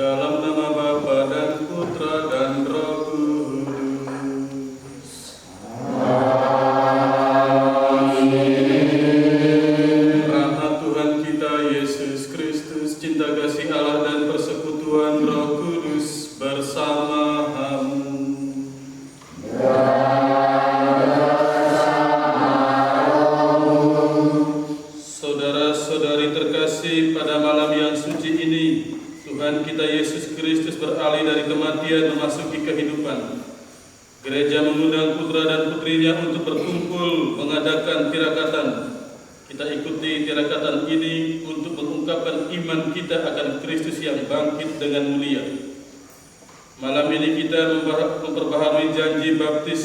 Dalam nama Bapa dan Putra dan Roh Kudus. Amin. Rahmat Tuhan kita Yesus Kristus, cinta kasih Allah dan persekutuan Roh Kudus bersama-mu. Saudara-saudari terkasih, pada malam yang suci ini Tuhan kita Yesus Kristus beralih dari kematian memasuki kehidupan. Gereja mengundang putra dan putrinya untuk berkumpul mengadakan tirakatan. Kita ikuti tirakatan ini untuk mengungkapkan iman kita akan Kristus yang bangkit dengan mulia. Malam ini kita memperbaharui janji baptis,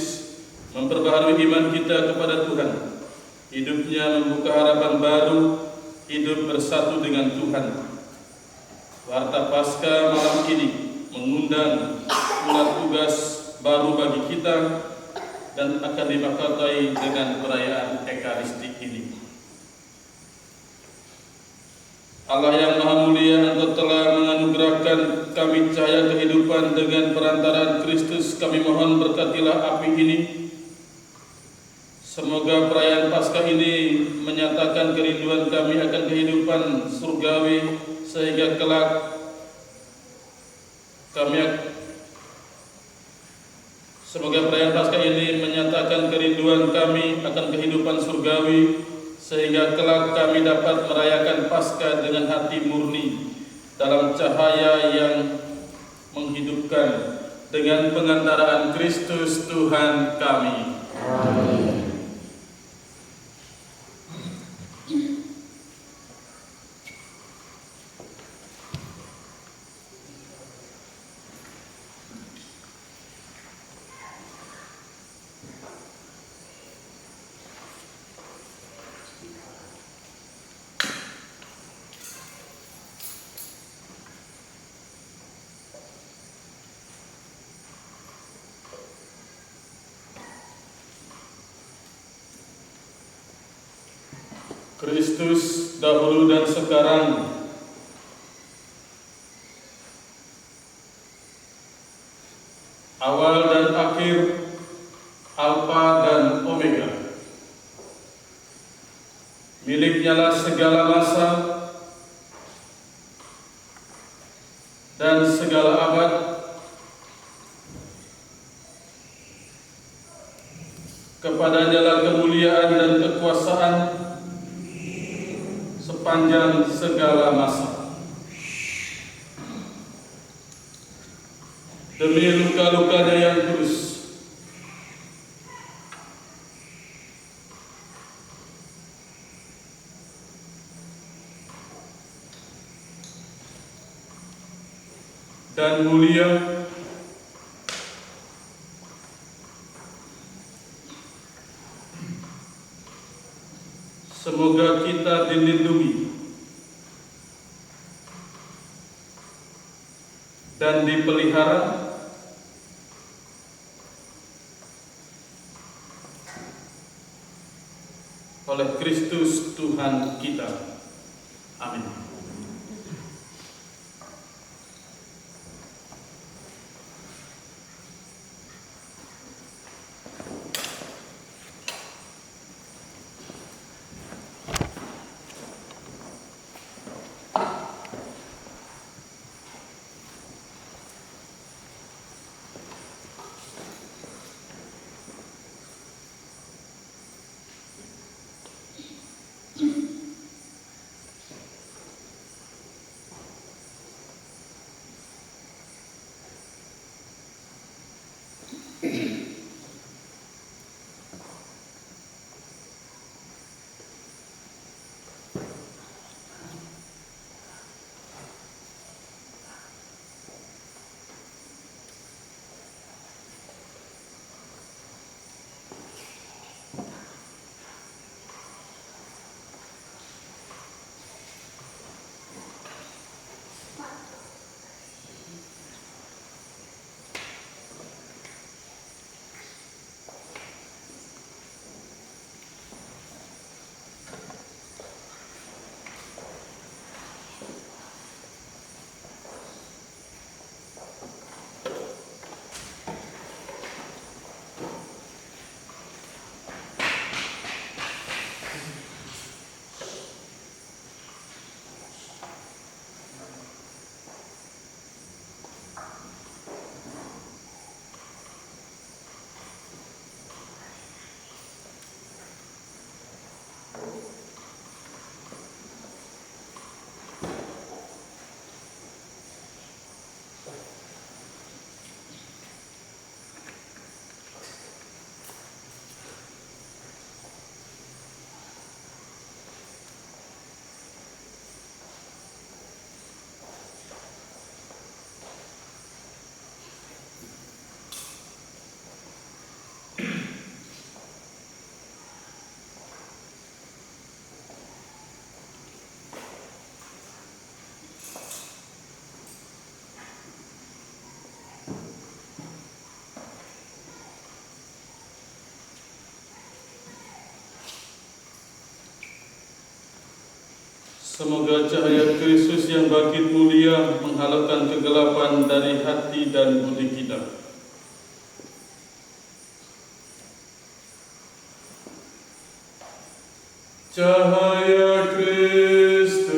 memperbaharui iman kita kepada Tuhan. Hidupnya membuka harapan baru, hidup bersatu dengan Tuhan. Warta Paskah malam ini mengundang ulat tugas baru bagi kita dan akan dimaknai dengan perayaan Ekaristi ini. Allah yang Maha Mulia, Engkau telah menganugerahkan kami cahaya kehidupan dengan perantaraan Kristus. Kami mohon berkatilah api ini. Semoga perayaan Paskah ini menyatakan kerinduan kami akan kehidupan surgawi, sehingga kelak semoga perayaan Paskah ini menyatakan kerinduan kami akan kehidupan surgawi, sehingga kelak kami dapat merayakan Paskah dengan hati murni dalam cahaya yang menghidupkan dengan pengantaraan Kristus Tuhan kami. Amin. Kristus dahulu dan sekarang, awal dan akhir, Alfa dan Omega. Miliknya lah segala masa dan segala abad. Kepadanya lah kemuliaan dan kekuasaan sepanjang segala masa. Demi luka-lukanya yang kudus, dan mulia, semoga kita dilindungi dan dipelihara oleh Kristus Tuhan kita. Amin. Semoga cahaya Kristus yang bangkit mulia menghalalkan kegelapan dari hati dan budi kita. Cahaya Kristus.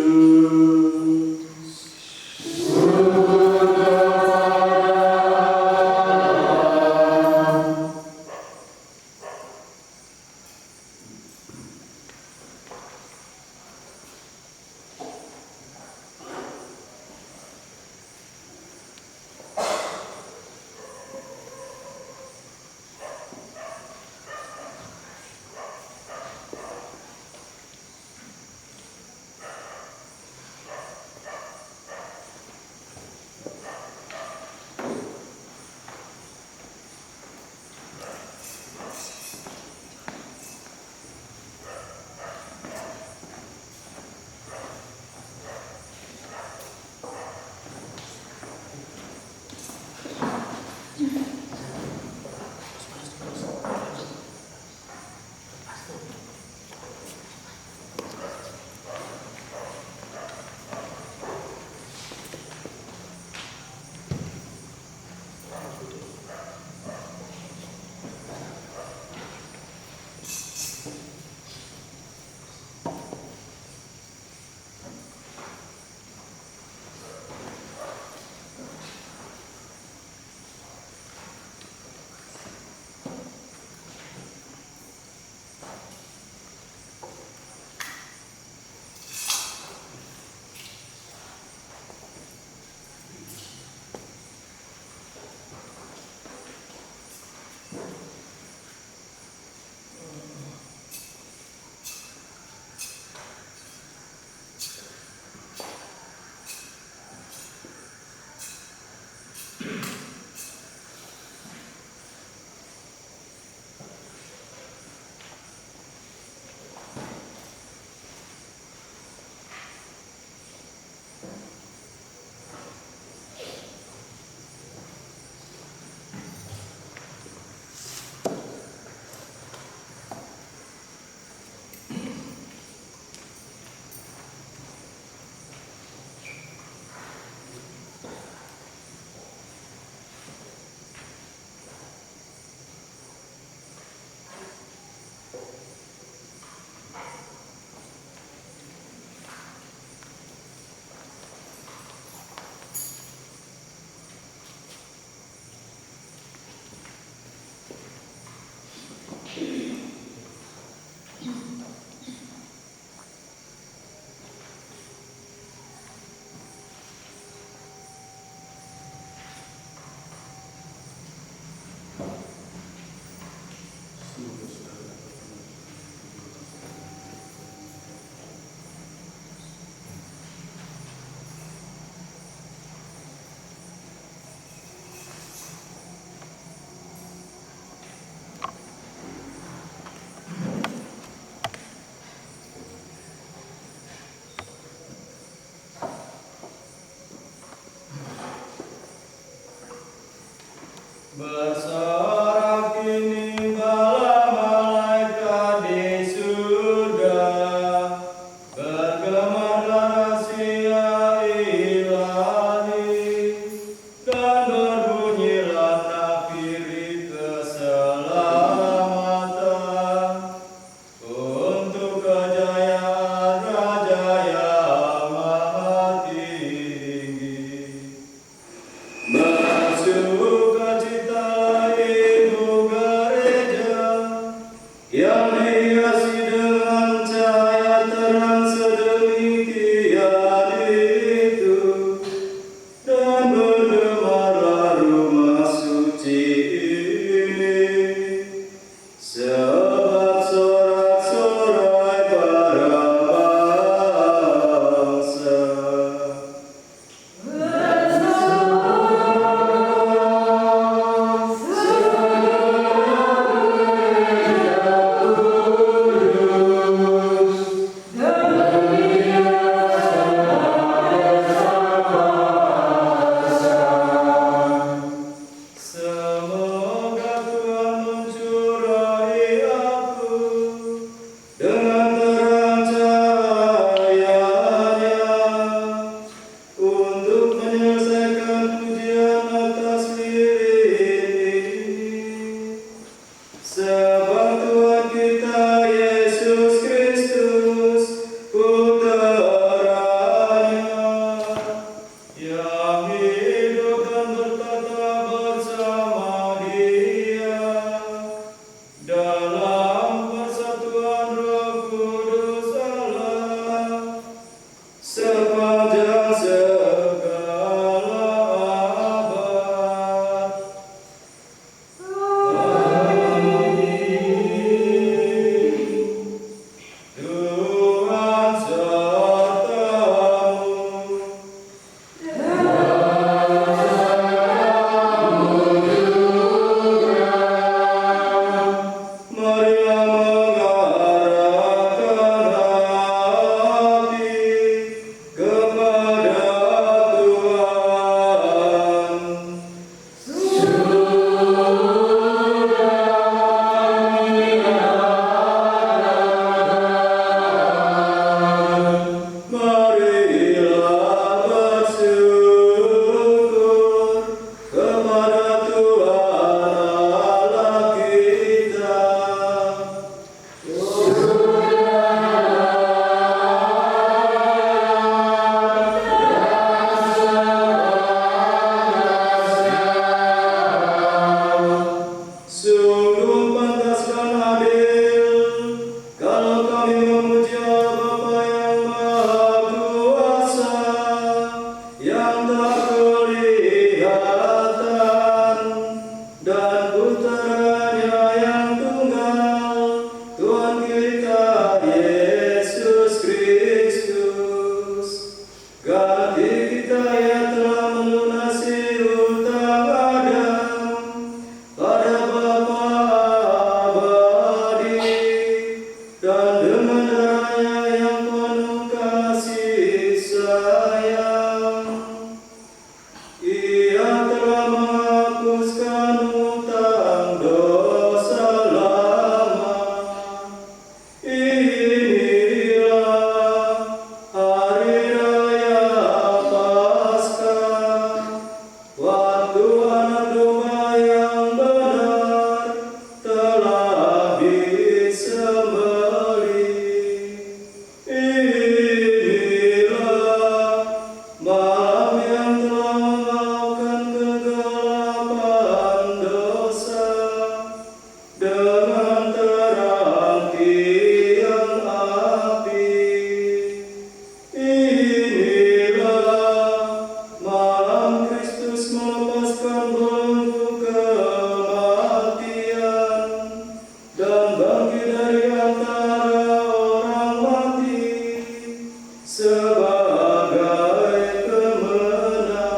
sebagai kemenang.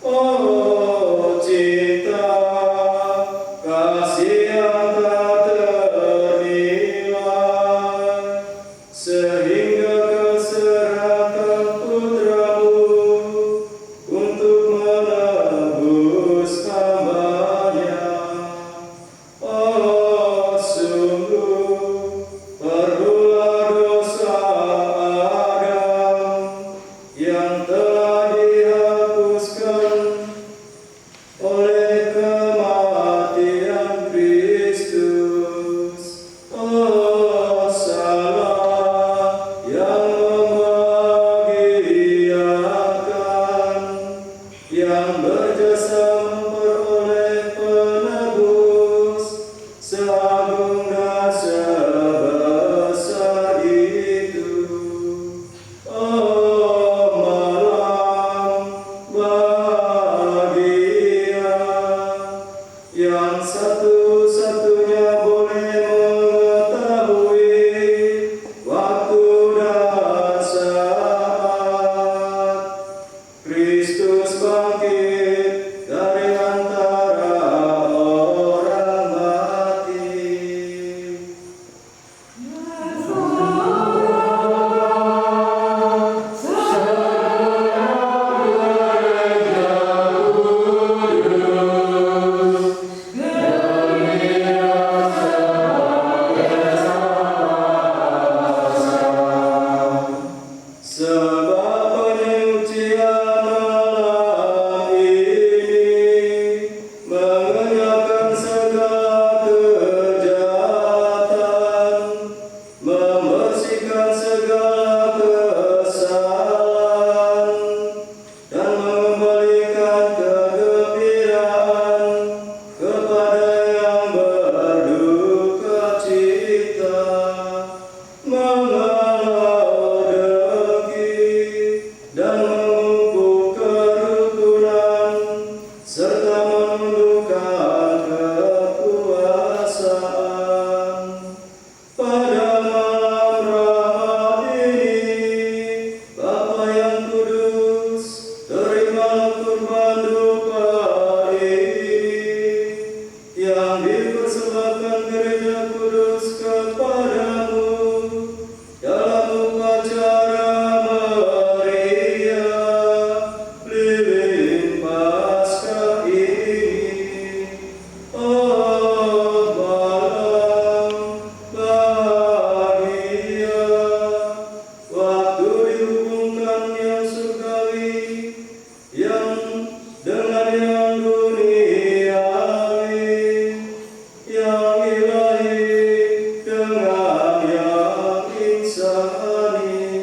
Oh cinta kasih yang tak ternilai, sehingga keserahkan putramu untuk menebus hamba-Nya. Oh sungguh perbulah dosa Adam yang telah dihapuskan oleh kematian Kristus. Oh salah yang membahagiakan, yang berjasa memperoleh penebus seagung dan sebesar itu. Oh malam bahagia yang satu-satunya boleh mengetahui waktu dan saat Kristus bangkit dari antara orang mati. Sebab penyucian malam ini mengenyahkan segala kejahatan, membersihkan segala kesalahan, dan mengembalikan kegembiraan kepada yang berduka cita. Mengalau dengki dan memupuk kerukunan, serta menundukkan kekuasaan. Pada malam rahmat ini, Bapa yang kudus, terimalah kurban duka ini yang dipersembahkan gereja kudus kepadamu dalam upacara meriah lilin Paskah ini. Oh malam bahagia, waktu dihubungkan yang surgawi yang dengan yang duniawi, yang ilahi dengan yang insani.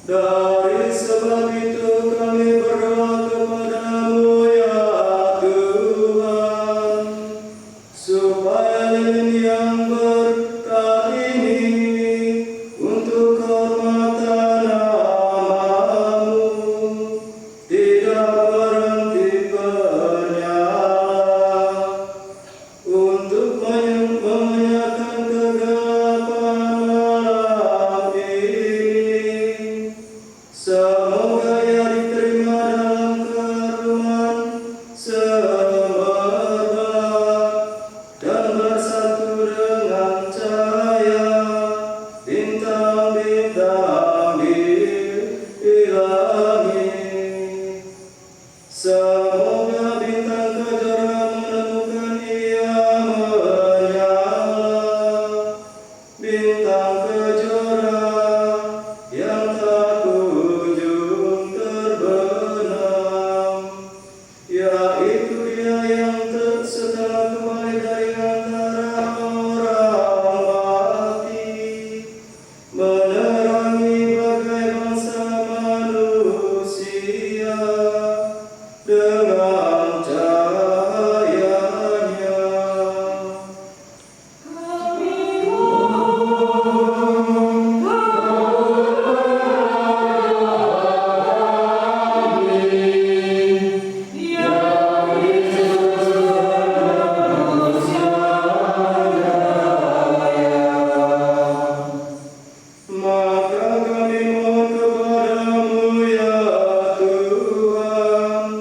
Dari sebab itu kami berdoa kepadamu ya Tuhan, supaya lilin yang berkat ini untuk kehormatan nama-Mu tidak berhenti bernyala, untuk menyatakan kegelapan malam ini. Semoga ia diterima dalam keharuman semerbak dan bersatu dengan cahaya bintang-bintang di langit. Semoga bintang kejora menemukan ia menyala, bintang kejora yang tak kunjung terbenam. yaitu Dia yang setelah kembali dari antara orang mati, menerangi bagai bangsa manusia dengan cahayanya. Maka kami mohon kepadamu ya Tuhan,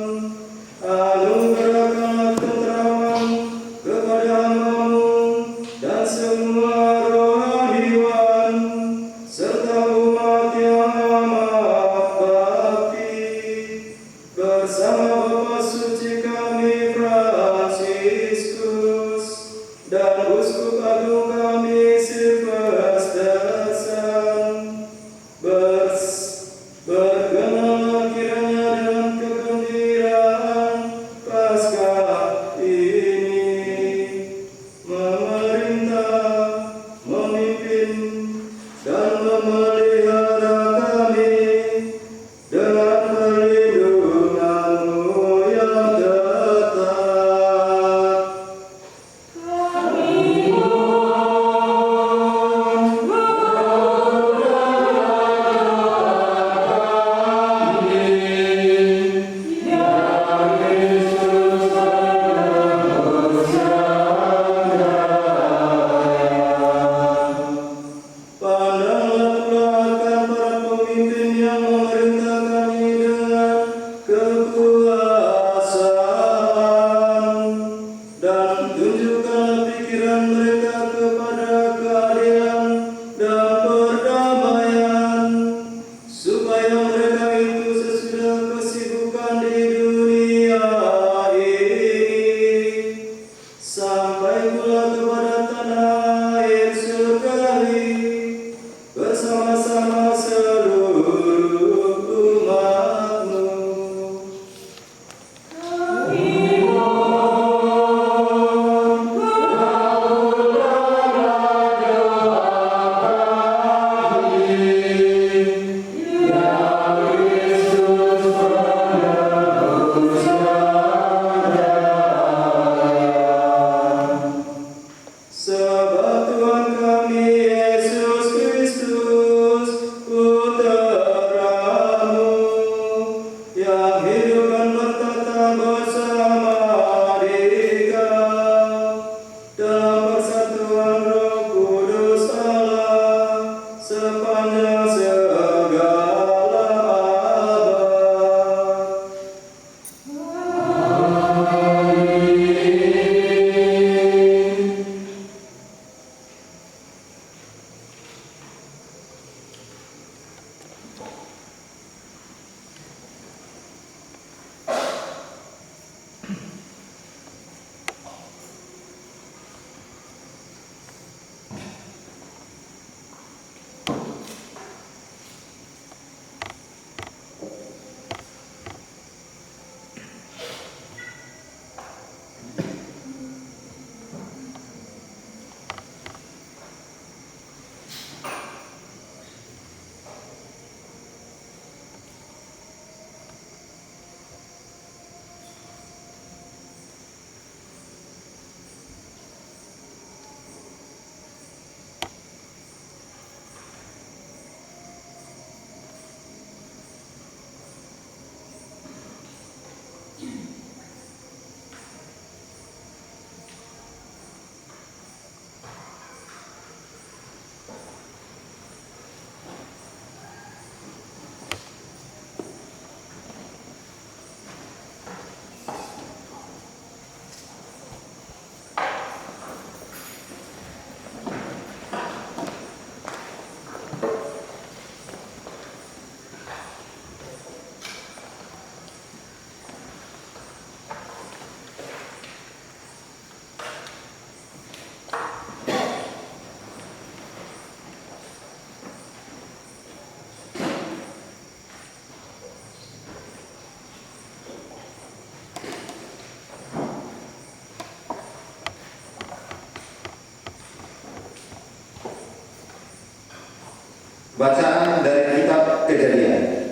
Bacaan dari kitab Kejadian.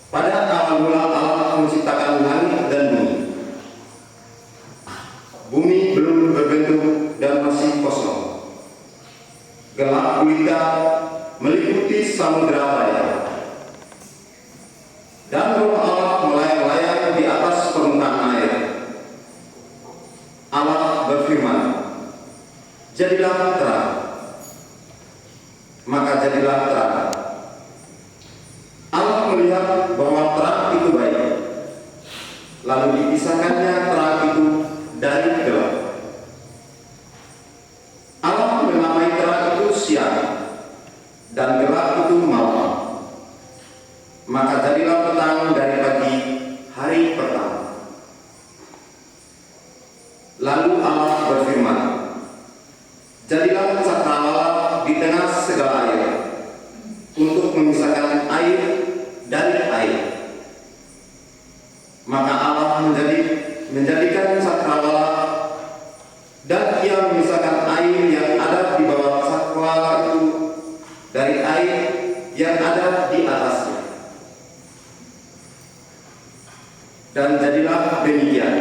Pada awal mula Allah menciptakan langit dan bumi. Bumi belum berbentuk dan masih kosong. Gelap gulita meliputi samudera raya. Dan roh Allah melayang-layang di atas permukaan air. Allah berfirman, "Jadilah terang." Maka jadilah terang. Allah melihat bahwa terang itu baik. Lalu dipisahkannya terang itu dari gelap. Allah menamai terang itu siang dan gelap itu malam. Maka jadilah petang dari pagi hari pertama. Lalu Allah berfirman, "Jadilah cakrawala di tengah segala air, untuk memisahkan air dari air." Maka Allah menjadikan cakrawala, dan Ia memisahkan air yang ada di bawah cakrawala itu dari air yang ada di atasnya. Dan jadilah demikian.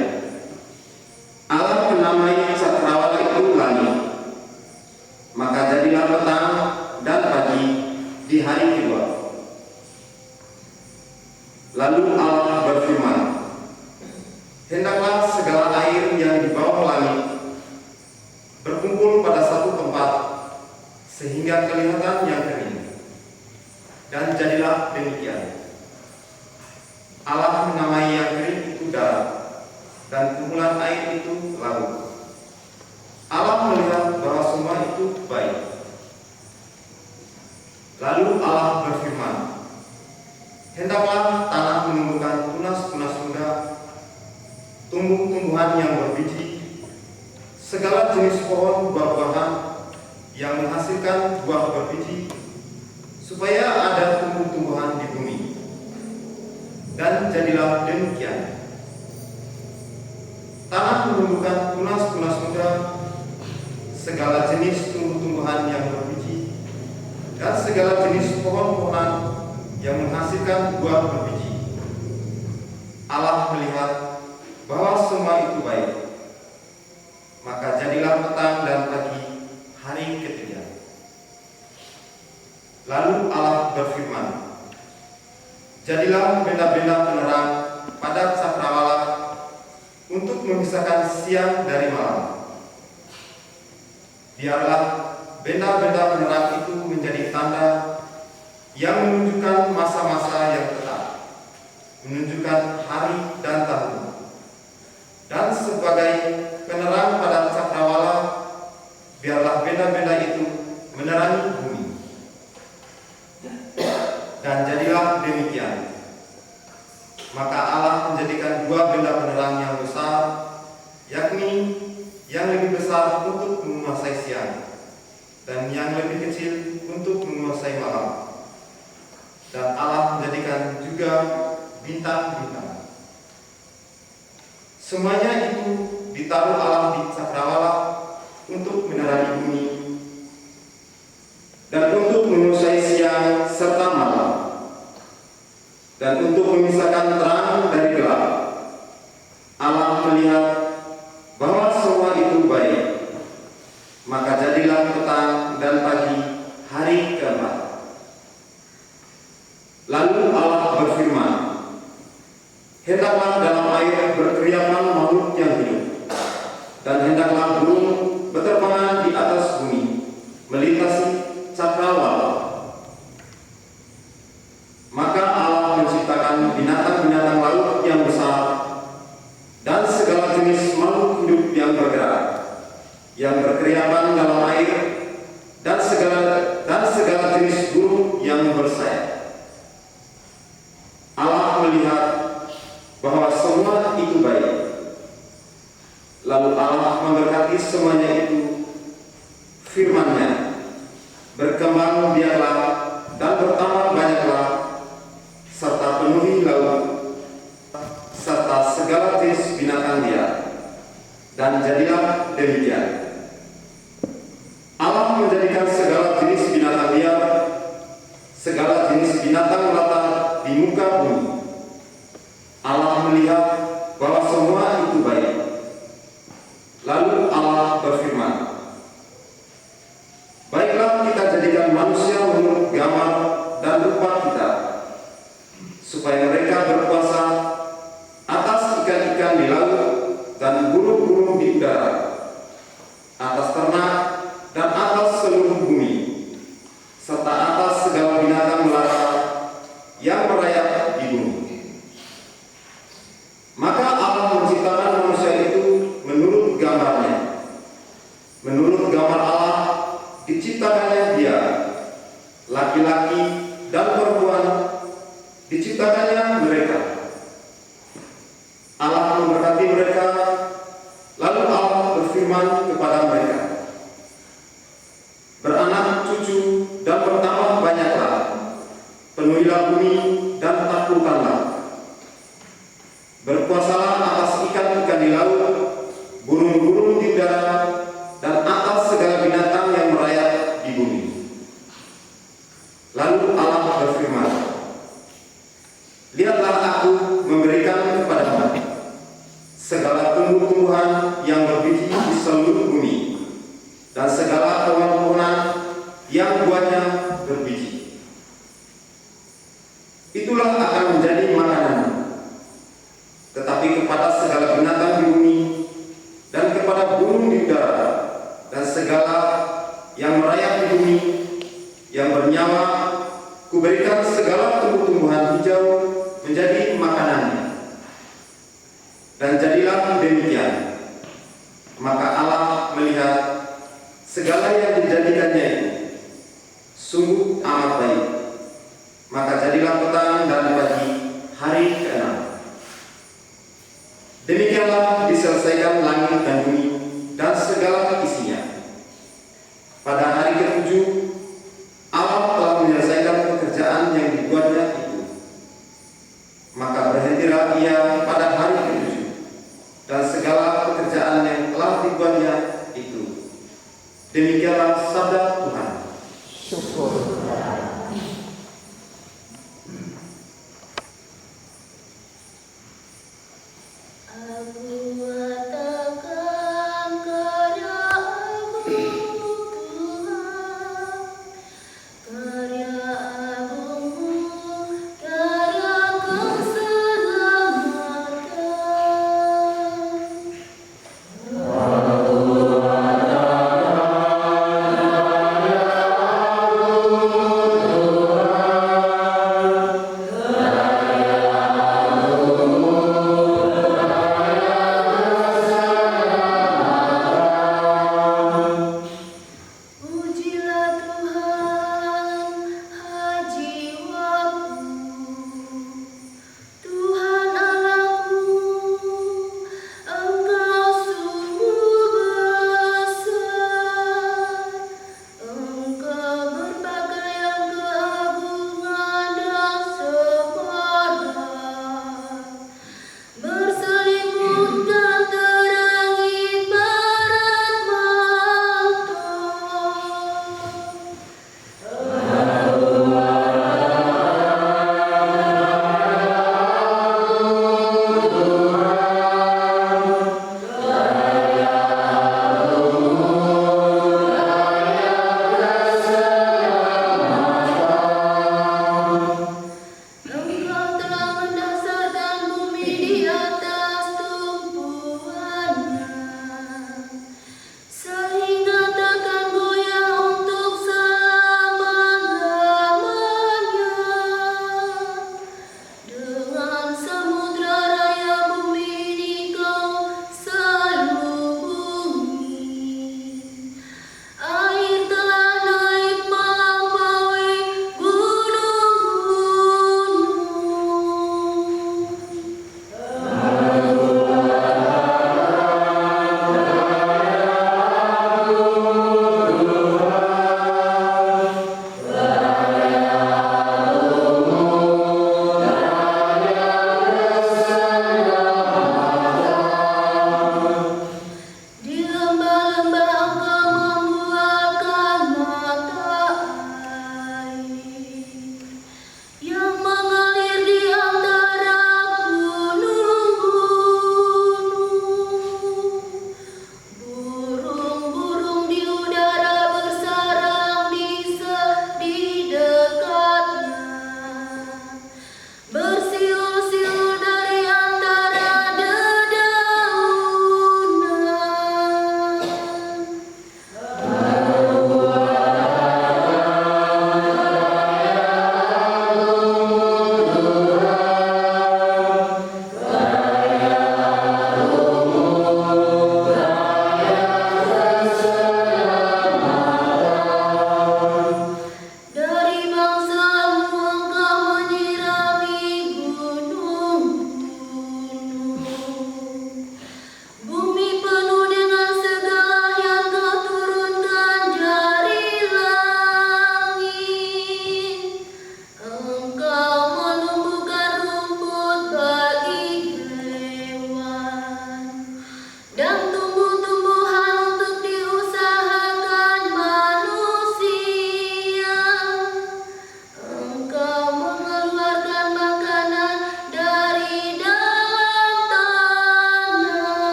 Allah menamai cakrawala itu langit. Maka jadilah petang dan pagi di hari kedua. Lalu Allah berfirman, "Hendaklah segala air yang di bawah langit berkumpul pada satu tempat, sehingga kelihatan yang kering." Dan jadilah demikian. Allah menamai yang kering itu darat, dan kumpulan air itu laut. Allah melihat bahwa semua itu baik. Lalu Allah berfirman, "Hendaklah tanah menumbuhkan tunas-tunas muda, tumbuh-tumbuhan yang berbiji, segala jenis pohon buah-buahan yang menghasilkan buah berbiji, supaya ada tumbuh-tumbuhan di bumi." Dan jadilah demikian. Tanah menumbuhkan tunas-tunas muda, segala jenis tumbuh-tumbuhan yang berbiji, dan segala jenis pohon-pohonan yang menghasilkan buah berbiji. Allah melihat bahwa semua itu baik. Maka jadilah petang dan pagi hari ketiga. Lalu Allah berfirman, "Jadilah benda-benda penerang pada cakrawala untuk memisahkan siang dari malam. Biarlah benda-benda penerang itu menjadi tanda yang menunjukkan masa-masa yang tetap, menunjukkan hari dan tahun. Dan sebagai penerang pada cakrawala, biarlah benda-benda itu menerangi bumi." Dan jadilah demikian. Maka Allah menjadikan dua benda penerang yang besar, yakni yang lebih besar untuk menguasai siang, dan yang lebih kecil untuk menguasai malam. Dan Allah menjadikan juga bintang-bintang. Semuanya itu ditaruh Allah di cakrawala untuk menerangi bumi dan untuk menguasai siang serta malam, dan untuk memisahkan terang dari gelap. Allah melihat bahwa semua itu baik. Maka jadilah petang dan pagi hari keempat. Lalu Allah berfirman, "Hendaklah dalam air berkeriapan makhluk yang hidup, dan hendaklah burung berterbangan di atas bumi, melintasi cakrawala." Maka Allah menciptakan binatang-binatang laut yang besar dan segala jenis makhluk hidup yang bergerak, yang berkeriapan dalam air, dan segala jenis burung yang bersayap. Allah melihat bahwa semua itu baik. Lalu Allah memberkati semuanya itu, firman-Nya, "Berkembang biaklah dan bertambah banyaklah, serta penuhi laut, serta segala jenis binatang liar." Dan jadilah demikian. Allah menjadikan segala jenis binatang liar melihat bahwa semua itu baik. Lalu Allah berfirman, "Baiklah, kita jadikan manusia menurut gambar dan rupa kita, supaya mereka berkuasa atas ikan-ikan di laut dan burung-burung di udara, atas ternak dan atas seluruh bumi, serta atas segala binatang melata yang merayap di bumi." Maka Allah menciptakan manusia itu menurut gambarnya. Menurut gambar Allah diciptakannya dia, laki-laki dan perempuan diciptakannya mereka. Allah memberkati mereka, lalu Allah berfirman kepada mereka, "Beranak cucu dan bertambah banyaklah, penuhilah bumi dan taklukkanlah. Berkuasalah atas ikan-ikan di laut, burung-burung di udara, dan atas segala binatang yang merayap di bumi." Lalu Allah berfirman, "Lihatlah, aku memberikan kepadamu segala tumbuh-tumbuhan yang berbiji di seluruh bumi, dan segala pohon-pohonan yang buahnya berbiji. Itulah akan menjadi makanan. Tetapi kepada segala binatang di bumi, dan kepada burung di udara, dan segala yang merayap di bumi, yang bernyawa, kuberikan segala tumbuh-tumbuhan hijau menjadi makanannya." Dan jadilah demikian. Maka Allah melihat segala yang dijadikannya itu sungguh amat baik. Maka jadilah petang dan pagi, hari ke-6. Demikianlah diselesaikan langit dan bumi dan segala isinya. Pada hari ke-7 Allah telah menyelesaikan pekerjaan yang dibuatnya itu. Maka berhentilah ia pada hari ke-7 dan segala pekerjaan yang telah dibuatnya itu. Demikianlah sabda Tuhan. Syukur.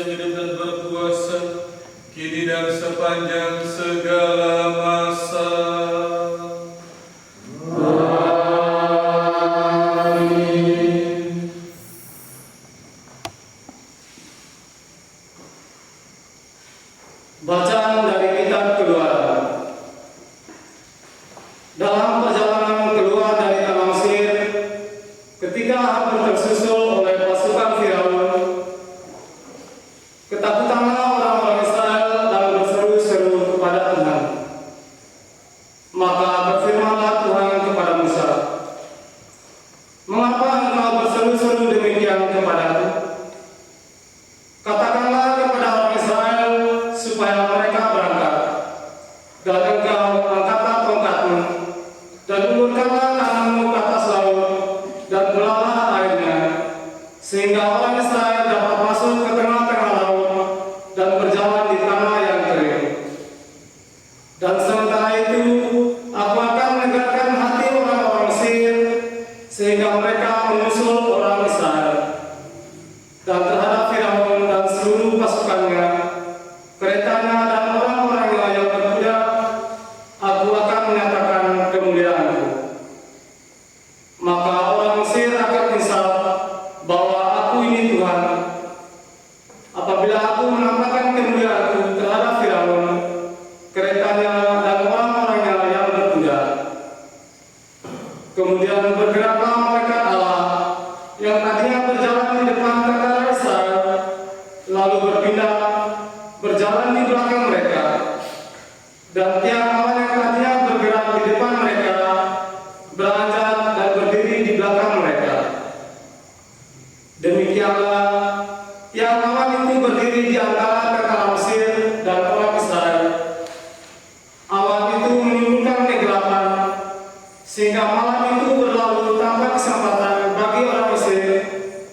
yang hidup dan berkuasa, kini dan sepanjang segala masa. Bacaan dari kitab Keluaran. Dalam perjalanan keluar dari tanah Mesir, ketika hampir tersusul oleh pasukan Firaun, ketakutanlah orang-orang Israel dan berseru-seru kepada Tuhan. Maka berfirmanlah Tuhan kepada Musa, "Mengapa engkau berseru-seru demikian kepadaku? Katakanlah kepada orang Israel supaya mereka berangkat, dan engkau angkatlah tongkatmu, dan ulurkanlah tanganmu ke atas laut, dan belahlah airnya, sehingga orang Israel dapat masuk ke tengah-tengah laut dan berjalan di tanah yang kering. Dan sementara itu, aku akan menegakkan hati orang-orang Mesir, sehingga mereka menyusul orang Israel. Dan terhadap Firaun dan seluruh pasukannya, keretanya dan orang-orangnya yang berkuda, aku akan menyatakan kemuliaanku. Maka orang Mesir akan insaf bahwa aku ini Tuhan, apabila aku menampakkan kemuliaanku terhadap Firaun, keretanya dan orang-orangnya yang berkuda. Kemudian bergeraklah malaikat Allah yang tadinya berjalan di depan tentara Israel, lalu berpindah berjalan di belakang mereka, dan tiang awan yang tadinya bergerak di depan mereka beranjak dan berdiri di belakang mereka. Demikianlah tiang awan itu berdiri di antara tentara Mesir dan orang Israel. Awan itu menimbulkan kegelapan, sehingga malam itu berlalu tanpa kesempatan bagi orang Mesir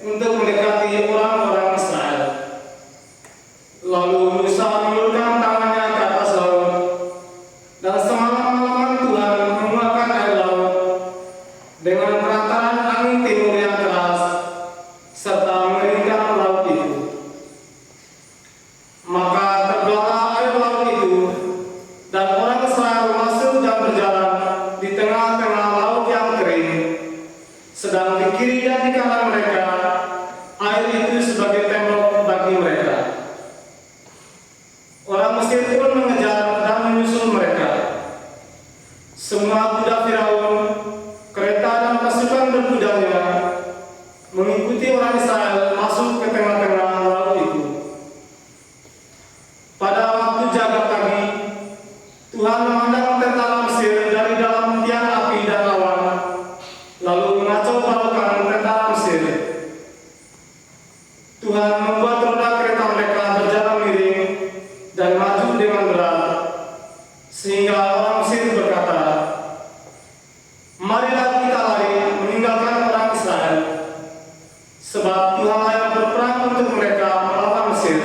untuk mendekati orang-orang Israel. Lalu Musa mengulurkan tangannya ke atas laut, dan semalam-malaman Tuhan mengeluarkan air laut dengan perantaran angin timur yang keras, serta mengeringkan laut itu. Maka terbelahlah air laut itu, dan orang Israel masuk dan berjalan di tengah-tengah laut yang kering, sedang di kiri dan di kanan mereka air itu sebagai tembok bagi mereka. Orang Mesir pun mengejar dan menyusul mereka. Semua kuda Firaun, kereta dan pasukan berkudanya mengikuti orang Israel masuk ke tengah-tengah laut itu. Pada waktu jaga pagi, Tuhan memandang tentara Mesir dari dalam tiang api dan awan, lalu mengacau balukan tentara Mesir. Tuhan membuat roda kereta mereka berjalan miring dan maju dengan berat, sehingga orang Mesir berkata, "Marilah kita lari meninggalkan orang Israel, sebab Tuhanlah yang berperang untuk mereka melawan Mesir."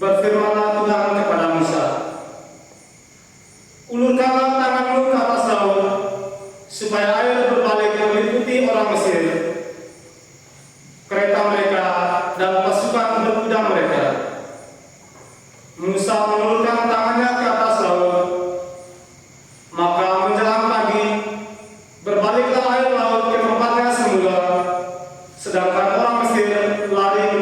Berfirmanlah Tuhan kepada Musa, "Ulurkanlah tanganmu ke atas laut, supaya air berbalik meliputi orang Mesir, kereta mereka dan pasukan berkuda mereka." Musa mengulurkan tangannya ke atas laut, maka menjelang pagi berbaliklah air laut ke tempatnya semula, sedangkan orang Mesir lari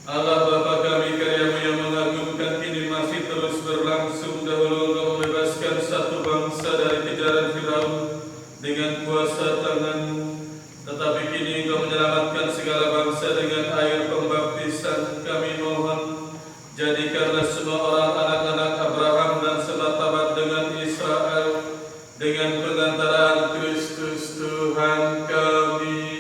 Allah Bapa kami, karya-Mu yang mengagumkan kini masih terus berlangsung. Dahulu Engkau membebaskan satu bangsa dari kejaran Firaun dengan kuasa tangan-Mu, tetapi kini Engkau menyelamatkan segala bangsa dengan air pembaptisan. Kami mohon, jadikanlah semua orang anak-anak Abraham dan semartabat dengan Israel dengan pengantaran Kristus Tuhan kami.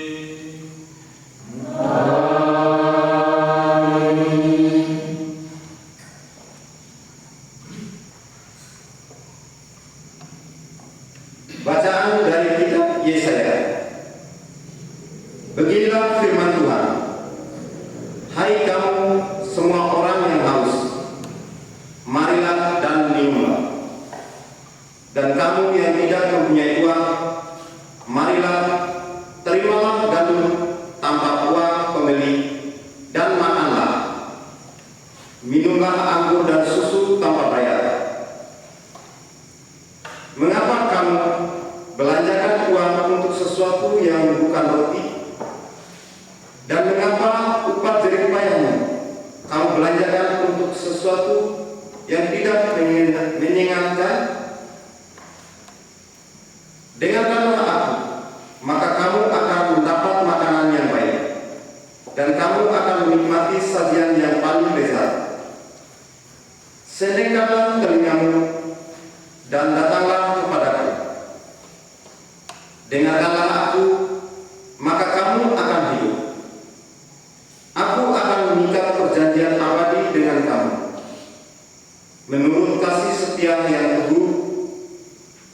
Bacaan dari kitab Yesaya. Beginilah firman Tuhan. Hai kamu semua orang yang haus, marilah dan minumlah. Dan kamu yang tidak mempunyai uang, marilah, terimalah gandum tanpa uang pembeli, dan makanlah. Minumlah anggur dan susu tanpa bayar. Mengapa kamu belanjakan uang untuk sesuatu yang bukan roti? Dan mengapa upah jerih payahmu kamu belanjakan untuk sesuatu yang tidak menyenangkan? Dengarkanlah aku, maka kamu akan mendapat makanan yang baik, dan kamu akan menikmati sajian yang paling lezat. Sendengkanlah telingamu dan datanglah kepadaku. Dengarkanlah aku, maka kamu akan hidup. Aku akan mengikat perjanjian abadi dengan kamu, menurut kasih setia yang teguh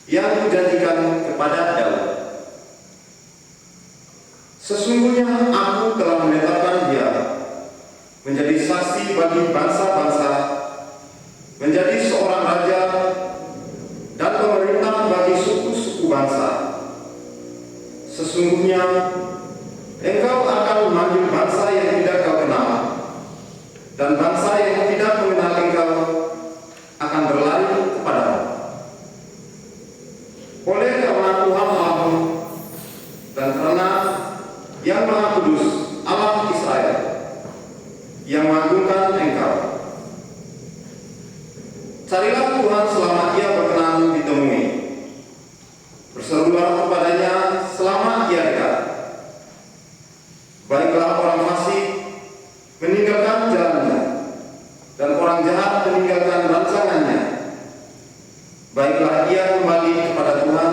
yang kujanjikan kepada Daud. Sesungguhnya aku telah menetapkan dia menjadi saksi bagi bangsa-bangsa, menjadi seorang raja dan pemerintah bagi suku-suku bangsa. Sesungguhnya engkau akan memanggil bangsa yang tidak kau kenal, dan bangsa yang tidak mengenal engkau akan berlari kepadamu. Oleh karena Tuhan Allahmu dan karena Yang Maha Kudus Allah Israel yang mengagungkan engkau, carilah Tuhan selama Ia berkenan ditemui. Berserulah kepadanya selama Ia dekat. Baiklah orang fasik meninggalkan jalannya, dan orang jahat meninggalkan rancangannya. Baiklah ia kembali kepada Tuhan,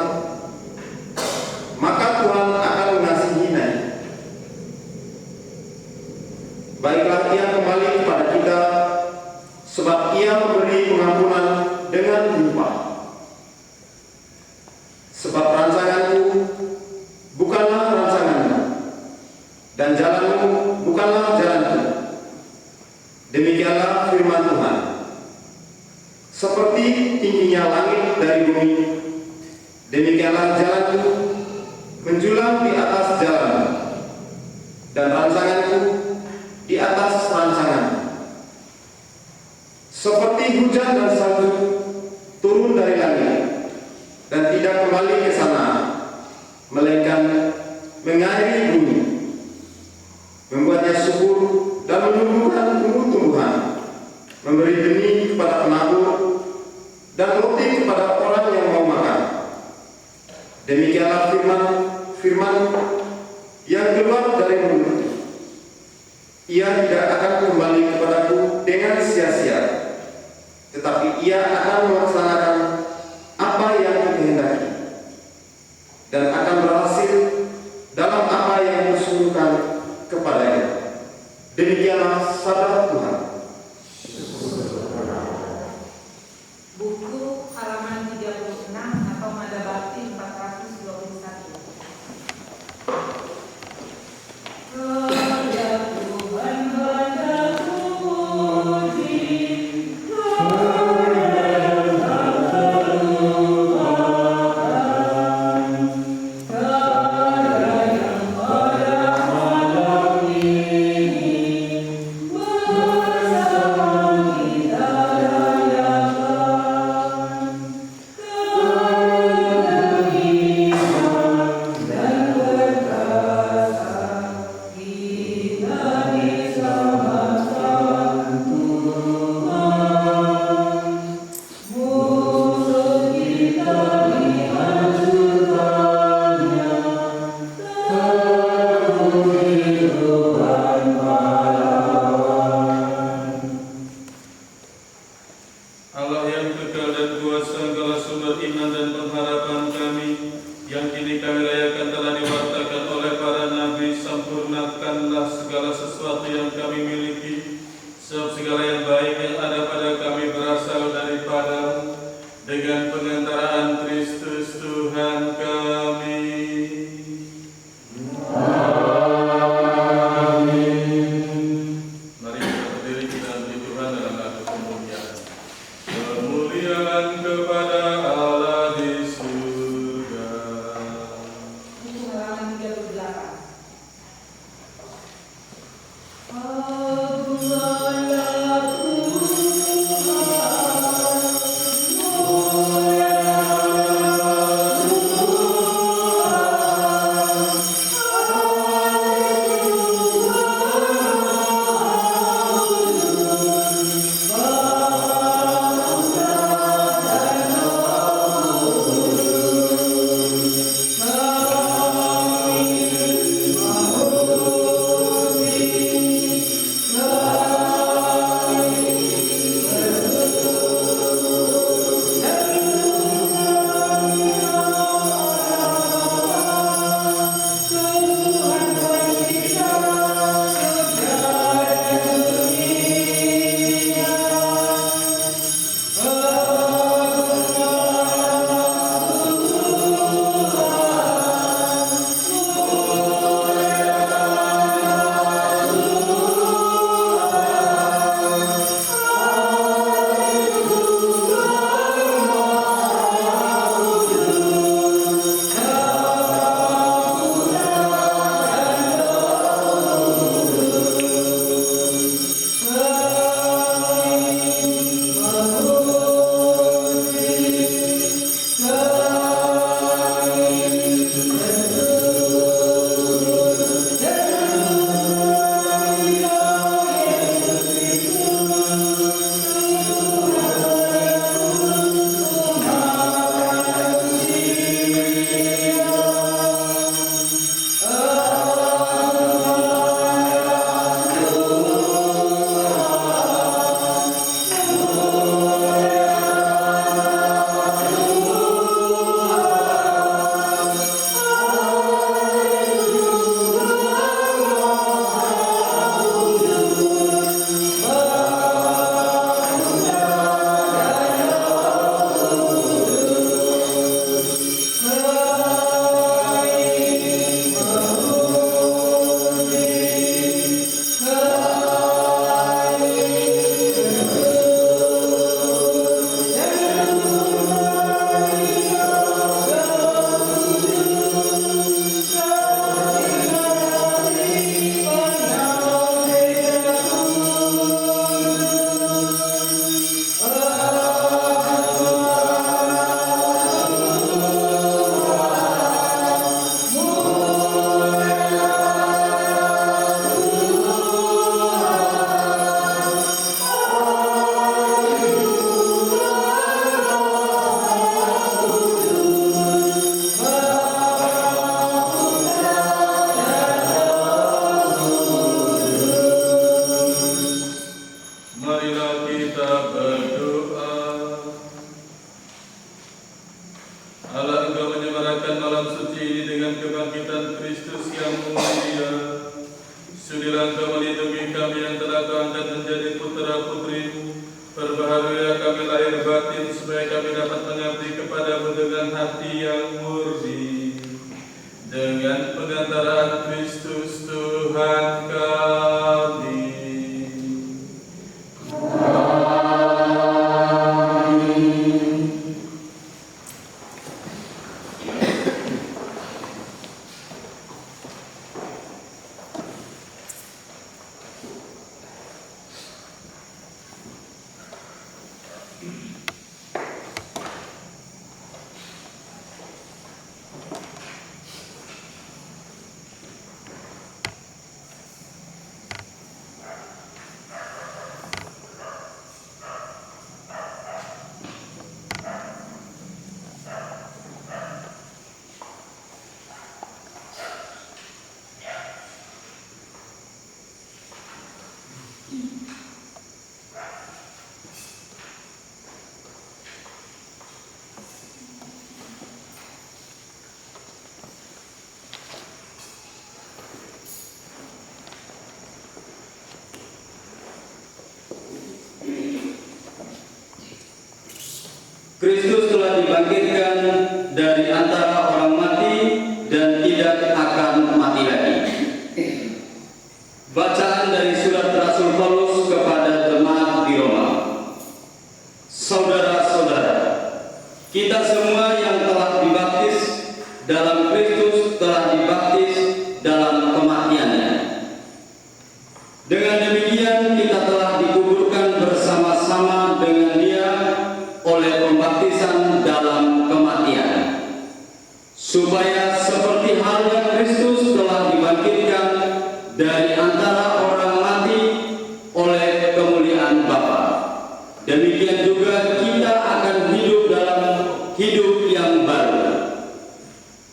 maka Tuhan akan mengasihinya. Baiklah ia kembali kepada kita, sebab ia memberi pengampunan dengan limpah. Sebab rancanganku bukanlah rancanganmu, dan jalanmu bukanlah jalanku. Demikianlah firman Tuhan. Seperti tingginya langit dari bumi, demikianlah jalanku menjulang di atas jalanmu, dan rancanganku di atas rancanganmu. Seperti hujan dan salju turun dari langit dan tidak kembali ke sana, melainkan mengairi bumi, membuatnya subur dan menumbuhkan tumbuh-tumbuhan, memberi benih kepada penabur dan roti kepada orang yang mau makan. Demikianlah firman yang keluar dari mulutku. Ia tidak akan kembali kepadaku dengan sia-sia, tetapi ia akan melaksanakan apa yang kukehendaki dan akan berhasil dalam apa yang kusuruhkan kepadanya. Demikianlah sabda Tuhan. Buku halaman 36 atau Nada Bakti 421. Bersama yang kami miliki, sebab segala yang baik yang ada pada kami berasal daripada dengan pengantaraan Kristus Tuhan kami. Mari kita berdiri kita puji Tuhan dalam lagu kemuliaan. Kemuliaan kepada Allah di surga. Buku halaman 38. Sudilah Engkau melindungi kami yang telah Kau angkat menjadi putra-putri-Mu. Perbaharuilah kami lahir batin, supaya kami dapat mengabdi kepadamu dengan hati yang murni. Dengan pengantaraan Kristus Tuhan kami. Kristus telah dibangkitkan dari antara orang mati dan tidak akan mati lagi. Bacaan dari surat Rasul Paulus kepada jemaat di Roma. Saudara-saudara, kita semua yang telah dibaptis dalam Kristus telah dibaptis dalam kematiannya. Dengan demikian kita telah dikuburkan bersama-sama dengan Dia oleh pembaptisan dalam kematian, supaya seperti halnya Kristus telah dibangkitkan dari antara orang mati oleh kemuliaan Bapa, demikian juga kita akan hidup dalam hidup yang baru.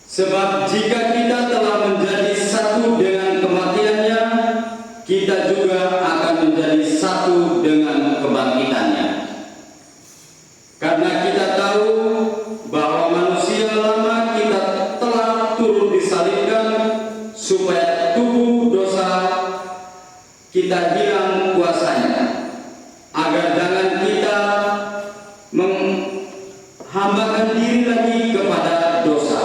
Sebab jika kita telah menjadi satu dengan kematiannya, kita juga akan menjadi satu dengan kebangkitannya. Karena kita tahu bahwa manusia lama kita telah turut disalibkan supaya tubuh dosa kita hilang kuasanya, agar jangan kita menghambakan diri lagi kepada dosa.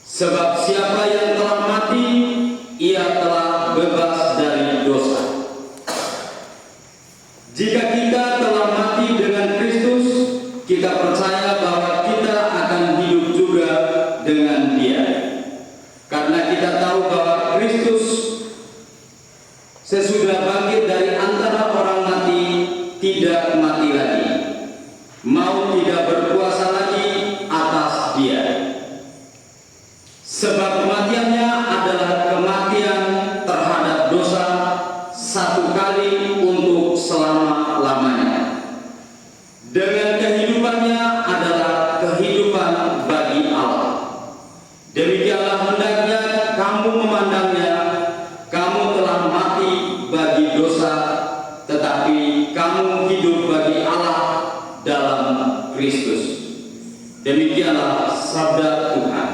Sebab siapa yang telah mati, ia telah bebas dari dosa. Jika kita telah mati dengan Kristus, kita percaya bahwa kita akan hidup juga dengan Dia. Karena kita tahu bahwa Kristus sesudah bangkit dari antara orang mati tidak mati lagi, maut tidak berkuasa lagi atas Dia. Sebab kematiannya adalah kematian terhadap dosa satu kali untuk selama-lamanya. Dengan kehidupannya adalah kehidupan bagi Allah. Demikianlah hendaknya kamu memandangnya. Kamu telah mati bagi dosa, tetapi kamu hidup bagi Allah dalam Kristus. Demikianlah sabda Tuhan.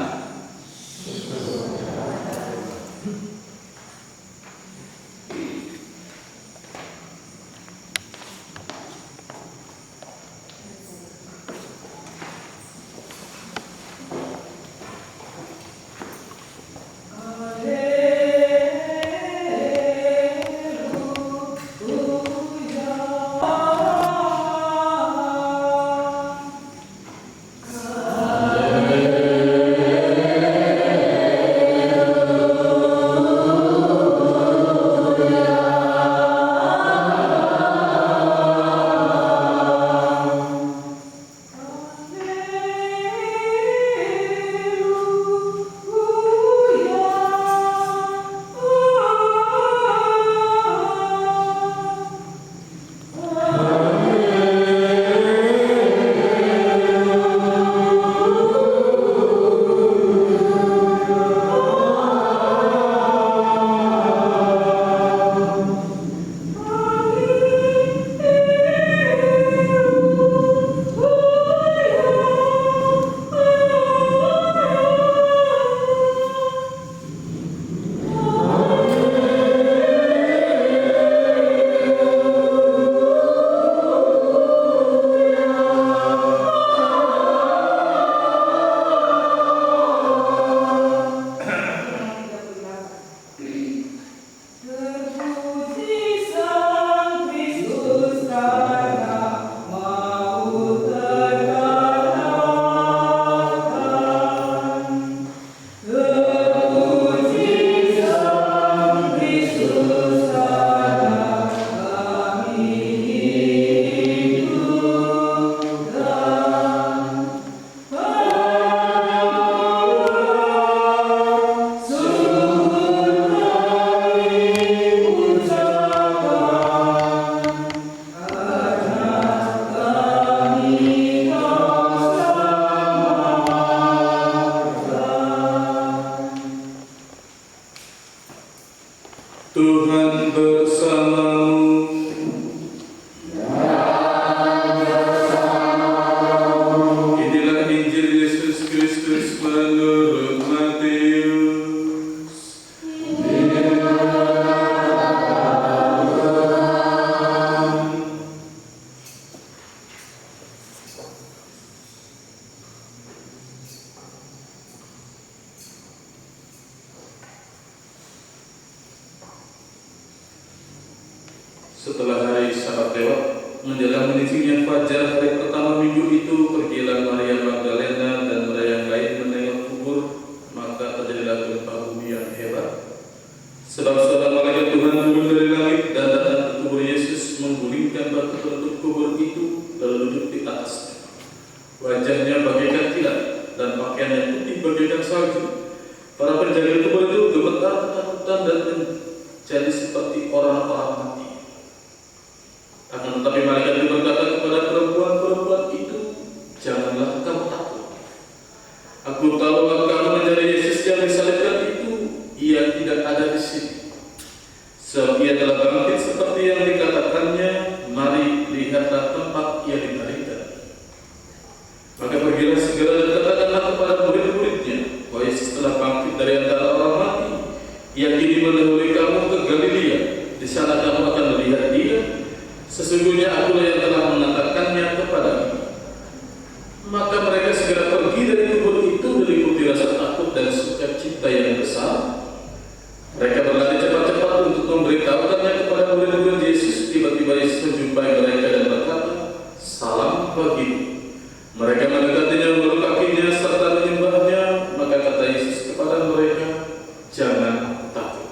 Tuhan bersamamu. Inilah Injil Yesus Kristus menurut Matius. Setelah hari Sabat lewat, menjelang menyingsingnya fajar hari pertama minggu itu, pergilah Maria Magdalena dan Maria yang lain menengok kubur, maka terjadilah gempa bumi yang hebat. Sebab seorang malaikat Tuhan turun dari langit dan datang ke kubur Yesus, menggulingkan batu penutup kubur itu, lalu duduk di atasnya. Wajahnya bagaikan kilat dan pakaiannya putih bagaikan salju. Para penjaga kubur itu gemetar ketakutan dan menjadi seperti orang-orang mati. Akan tetapi malaikat itu berkata kepada perempuan-perempuan itu, "Janganlah kamu takut. Aku tahu bahwa kamu mencari Yesus yang disalibkan itu. Ia tidak ada di sini. Sebab ia telah bangkit seperti yang dikatakannya. Mari lihatlah tempat ia dibaringkan." Maka pergilah segera dan katakanlah kepada murid-muridnya bahwa Yesus telah bangkit dari antara orang mati. Ia kini mendahului kamu ke Galilea. Di sana kamu akan melihat dia. Sesungguhnya akulah yang telah mengatakannya kepadamu. Maka mereka segera pergi dari kubur itu diliputi rasa takut dan sukacita yang besar. Mereka berlari cepat-cepat untuk memberitahukannya kepada murid-murid Yesus. Tiba-tiba Yesus menjumpai mereka dan berkata, "Salam bagimu." Mereka mendekatinya, memeluk kakinya serta menyembahnya. Maka kata Yesus kepada mereka, "Jangan takut.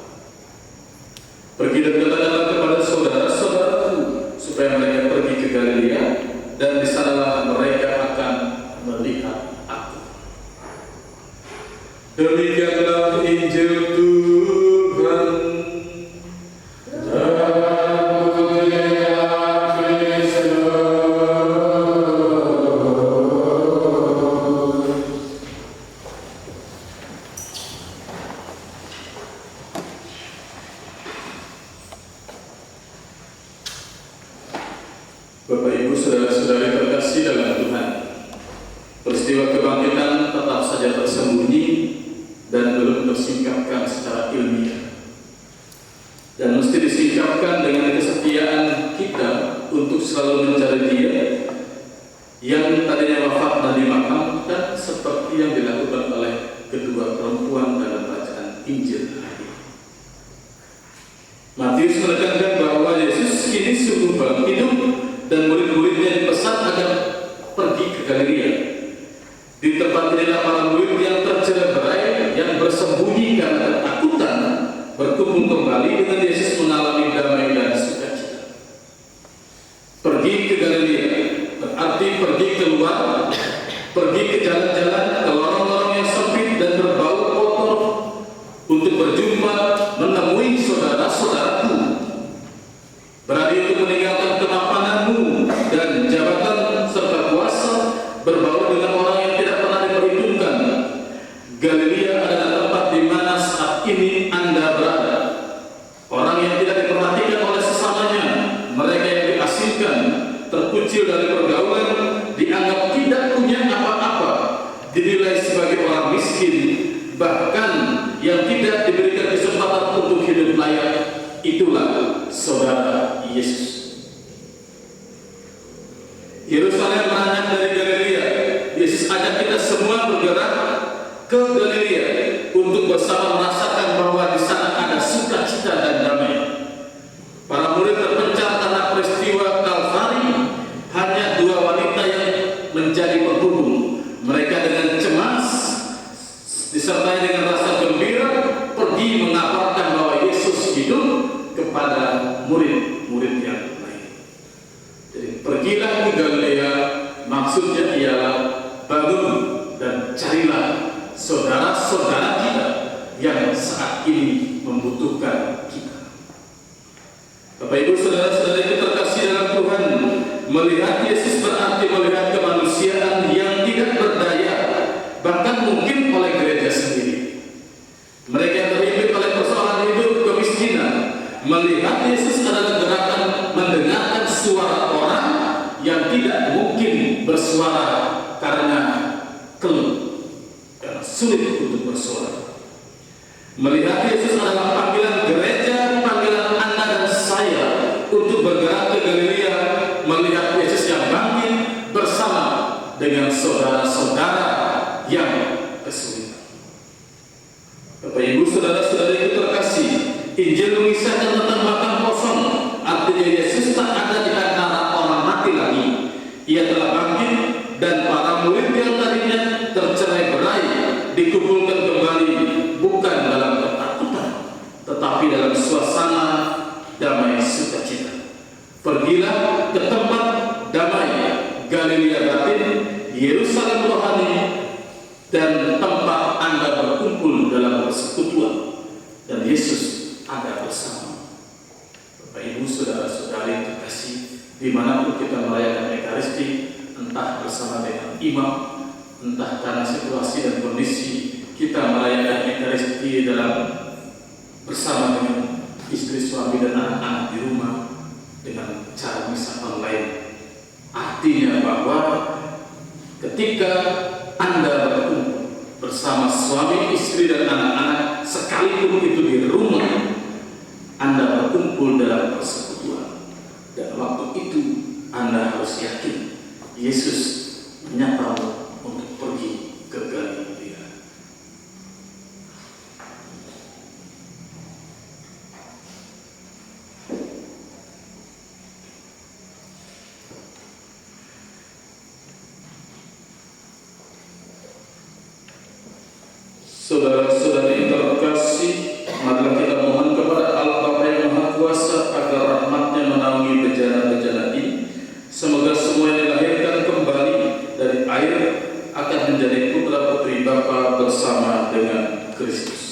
Pergi dan katakanlah kepada saudara-saudaraku supaya mereka pergi ke Galilea, dan di sanalah mereka akan melihat aku." Demikianlah Injil Tuhan. Bapak Ibu saudara-saudari terkasih dalam Tuhan, peristiwa kebangkitan tetap saja tersembunyi dan belum tersingkapkan secara ilmiah, dan mesti disingkapkan dengan kesetiaan kita untuk selalu mencari Dia yang tadinya wafat dan dimakamkan, seperti yang dilakukan oleh kedua perempuan dalam bacaan Injil hari ini. Matius menekankan bahwa Yesus kini sungguh hidup dan murid-muridnya dipesan agar pergi ke Galilea. Di tempat inilah para murid yang tercerai-berai, yang bersembunyi karena ketakutan, berkumpul kembali dengan Yesus mengalami damai dan sukacita. Pergi ke Galilea berarti pergi keluar, pergi ke jalan-jalan, ke lorong-lorong yang sempit dan berbau kotor, untuk berjumpa, menemui saudara-saudaraku. Berarti untuk meninggalkan kemapananmu dan jabatan serta kuasa, berbaur dengan orang yang tidak pernah diperhitungkan. Galilea adalah tempat di mana saat ini Anda berada. Orang yang tidak diperhatikan oleh sesamanya, mereka yang diasingkan, terkucil dari pergaulan, dianggap tidak punya apa-apa, dinilai sebagai orang miskin, bahkan yang tidak diberikan kesempatan untuk hidup layak. Itulah saudara Yesus. Yerusalem banyak dari Galilea. Yesus ajak kita semua bergerak ke Galilea untuk bersama merasakan bahwa di sana ada sukacita dan damai. Para murid terpencar karena peristiwa Kalvari. Hanya dua wanita yang menjadi penghubung. Mereka dengan cemas disertai dengan rasa gembira pergi mengabarkan bahwa Yesus hidup kepada murid-murid yang lain. Jadi pergilah ke Galilea, maksudnya ialah bangun dan carilah saudara-saudara kita yang saat ini membutuhkan kita. Bapak Ibu saudara-saudari yang terkasih dalam Tuhan, melihat Yesus berarti melihat kemanusiaan yang tidak berdaya, bahkan mungkin oleh gereja sendiri. Mereka yang terhimpit oleh persoalan hidup, kemiskinan. Melihat Yesus adalah gerakan mendengarkan suara orang yang tidak mungkin bersuara karena keluh, karena sulit untuk bersuara. Melihat Yesus adalah panggilan gereja, panggilan Anda dan saya untuk bergerak ke Galilea, melihat Yesus yang bangkit bersama dengan saudara-saudara yang kesulitan. Bapak Ibu saudara-saudari yang terkasih, Injil mengisahkan tentang makam kosong, artinya Ia telah bangkit dan para murid yang tadinya tercerai-berai dikumpulkan kembali, bukan dalam ketakutan tetapi dalam suasana damai sukacita. Pergilah ke tempat damai, Galilea batin, Yerusalem rohani, dan tempat Anda berkumpul dalam persekutuan, dan Yesus ada bersama. Bapak Ibu, saudara-saudari terkasih, dimanapun kita merayakan Ekaristi, entah bersama dengan imam, entah karena situasi dan kondisi kita merayakan Ekaristi dalam bersama dengan istri, suami, dan anak-anak di rumah dengan cara misa online. Artinya bahwa ketika Anda berkumpul bersama suami, istri, dan anak-anak, sekalipun itu di rumah, Anda berkumpul dalam persekutuan. Dan waktu itu Anda harus yakin Yesus menyatamu untuk pergi ke Galilea. Saudara-saudari terkasih, marilah kita mohon kepada Allah Bapa yang Maha Kuasa agar rahmat-Nya menaungi bejana-bejana ini. Semoga semua yang dilahirkan kembali dari air akan menjadi putra-putri Bapa bersama dengan Kristus.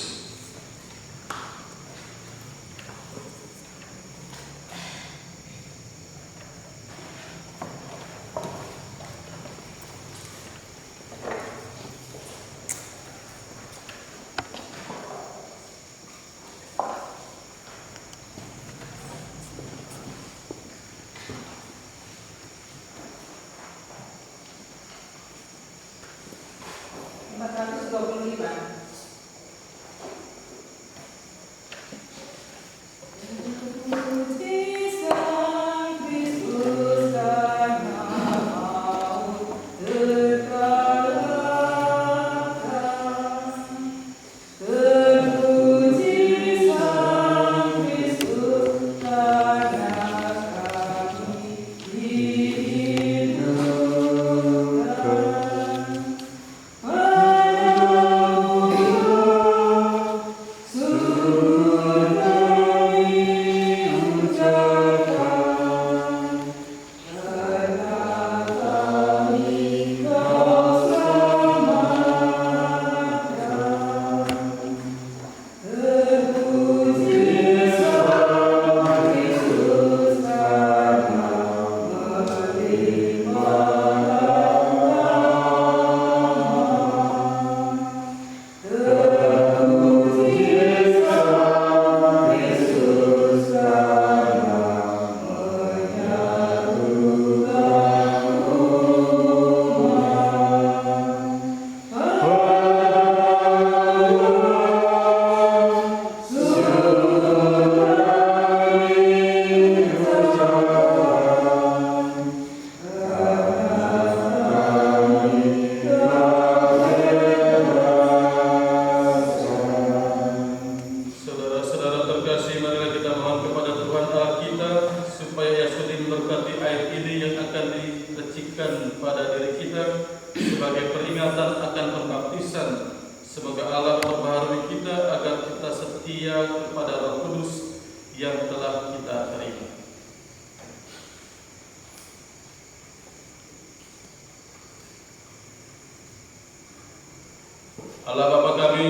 Allah Bapa kami,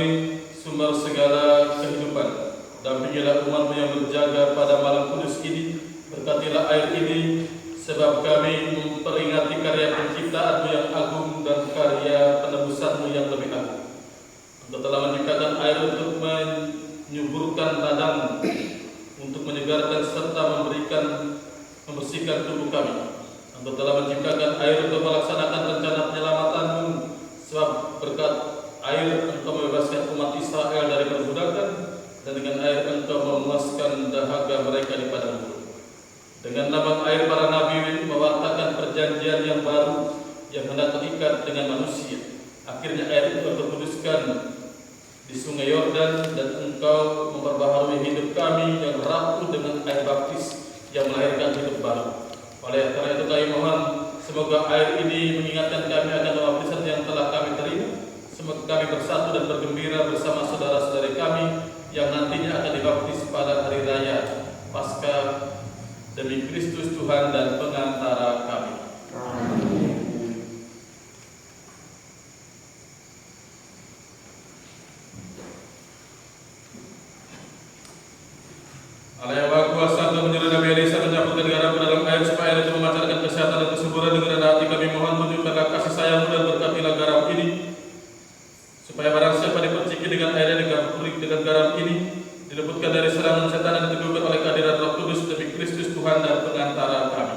sumber segala kehidupan, dampingilah umat-Mu yang berjaga pada malam kudus ini, berkatilah air ini, sebab kami memperingati karya penciptaan-Mu yang agung dan karya penebusan-Mu yang lebih agung. Engkau telah menciptakan air untuk menyuburkan ladang, untuk menyegarkan serta membersihkan tubuh kami. Engkau telah menciptakan air untuk melaksanakan rencana penyelamatan-Mu, sebab berkat air Engkau membebaskan umat Israel dari perbudakan, dan dengan air Engkau memuaskan dahaga mereka di padang gurun. Dengan nama air para nabi mewartakan perjanjian yang baru yang hendak terikat dengan manusia. Akhirnya air itu Engkau kuduskan di sungai Yordan, dan Engkau memperbaharui hidup kami yang rapuh dengan air baptis yang melahirkan hidup baru. Oleh karena itu kami mohon Semoga air ini mengingatkan kami akan baptisan yang telah kami terima. Semoga kami bersatu dan bergembira bersama saudara-saudari kami yang nantinya akan dibaptis pada hari raya Paskah demi Kristus Tuhan dan pengantara kami. Allah yang Maha Kuasa telah menyuruh Nabi Elisa mencampurkan garam ke dalam air supaya air itu memancarkan kesehatan dan kesuburan. Dengan rendah hati kami mohon tunjukkanlah kasih sayang-Mu dan berkatilah garam ini, supaya barang siapa diperciki dengan air yang dicampuri dengan garam ini diluputkan dari serangan setan dan diteguhkan oleh kehadiran Roh Kudus demi Kristus Tuhan dan pengantara kami.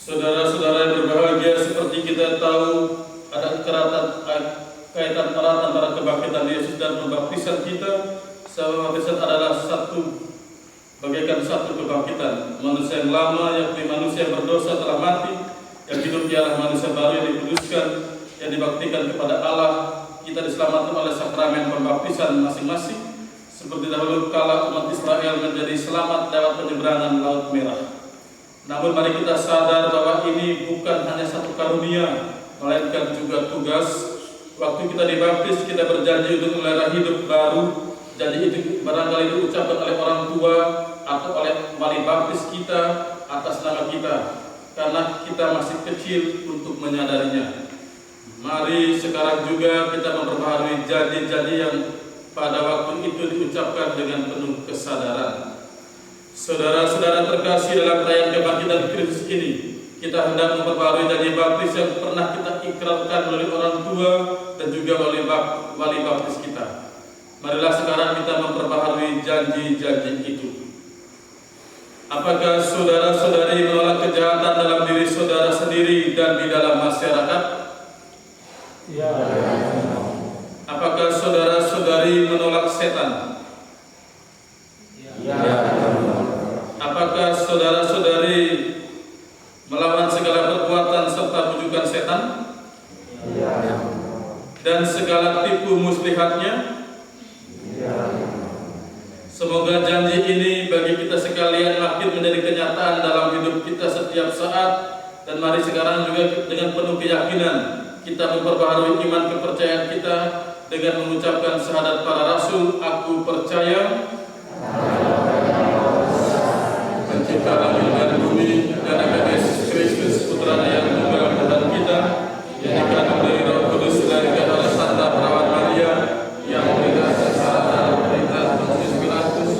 Saudara-saudara yang berbahagia, seperti kita tahu ada kaitan erat antara kebangkitan Yesus dan pembaptisan kita. Pembaptisan adalah bagaikan satu kebangkitan. Manusia yang lama, yakni manusia yang berdosa telah mati, yang hidup ialah manusia baru yang dikuduskan, yang dibaktikan kepada Allah. Kita diselamatkan oleh sakramen pembaptisan masing-masing, seperti dahulu kala umat Israel menjadi selamat lewat penyeberangan Laut Merah. Namun mari kita sadar bahwa ini bukan hanya satu karunia, melainkan juga tugas. Waktu kita dibaptis, kita berjanji untuk melihara hidup baru. Janji itu barangkali diucapkan oleh orang tua atau oleh wali baptis kita atas nama kita, karena kita masih kecil untuk menyadarinya. Mari sekarang juga kita memperbaharui janji-janji yang pada waktu itu diucapkan dengan penuh kesadaran. Saudara-saudara terkasih, dalam perayaan kebangkitan Kristus ini, kita hendak memperbarui janji baptis yang pernah kita ikrarkan melalui orang tua dan juga melalui wali baptis kita. Marilah sekarang kita memperbaharui janji-janji itu. Apakah saudara-saudari menolak kejahatan dalam diri saudara sendiri dan di dalam masyarakat? Ya. Apakah saudara-saudari menolak setan? Ya. Apakah saudara-saudari melawan segala perbuatan serta bujukan setan? Ya. Dan segala tipu muslihatnya? Ya. Semoga janji ini bagi kita sekalian makin menjadi kenyataan dalam hidup kita setiap saat. Dan mari sekarang juga dengan penuh keyakinan kita memperbaharui iman kepercayaan kita dengan mengucapkan syahadat para rasul. Aku percaya Pencipta langit dan bumi dan akan Yesus Kristus putra yang tunggal Tuhan kita, yang dikandung dari Roh Kudus, dilahirkan oleh Santa Perawat Maria, yang menderita secara dalam perintah Pontius Pilatus,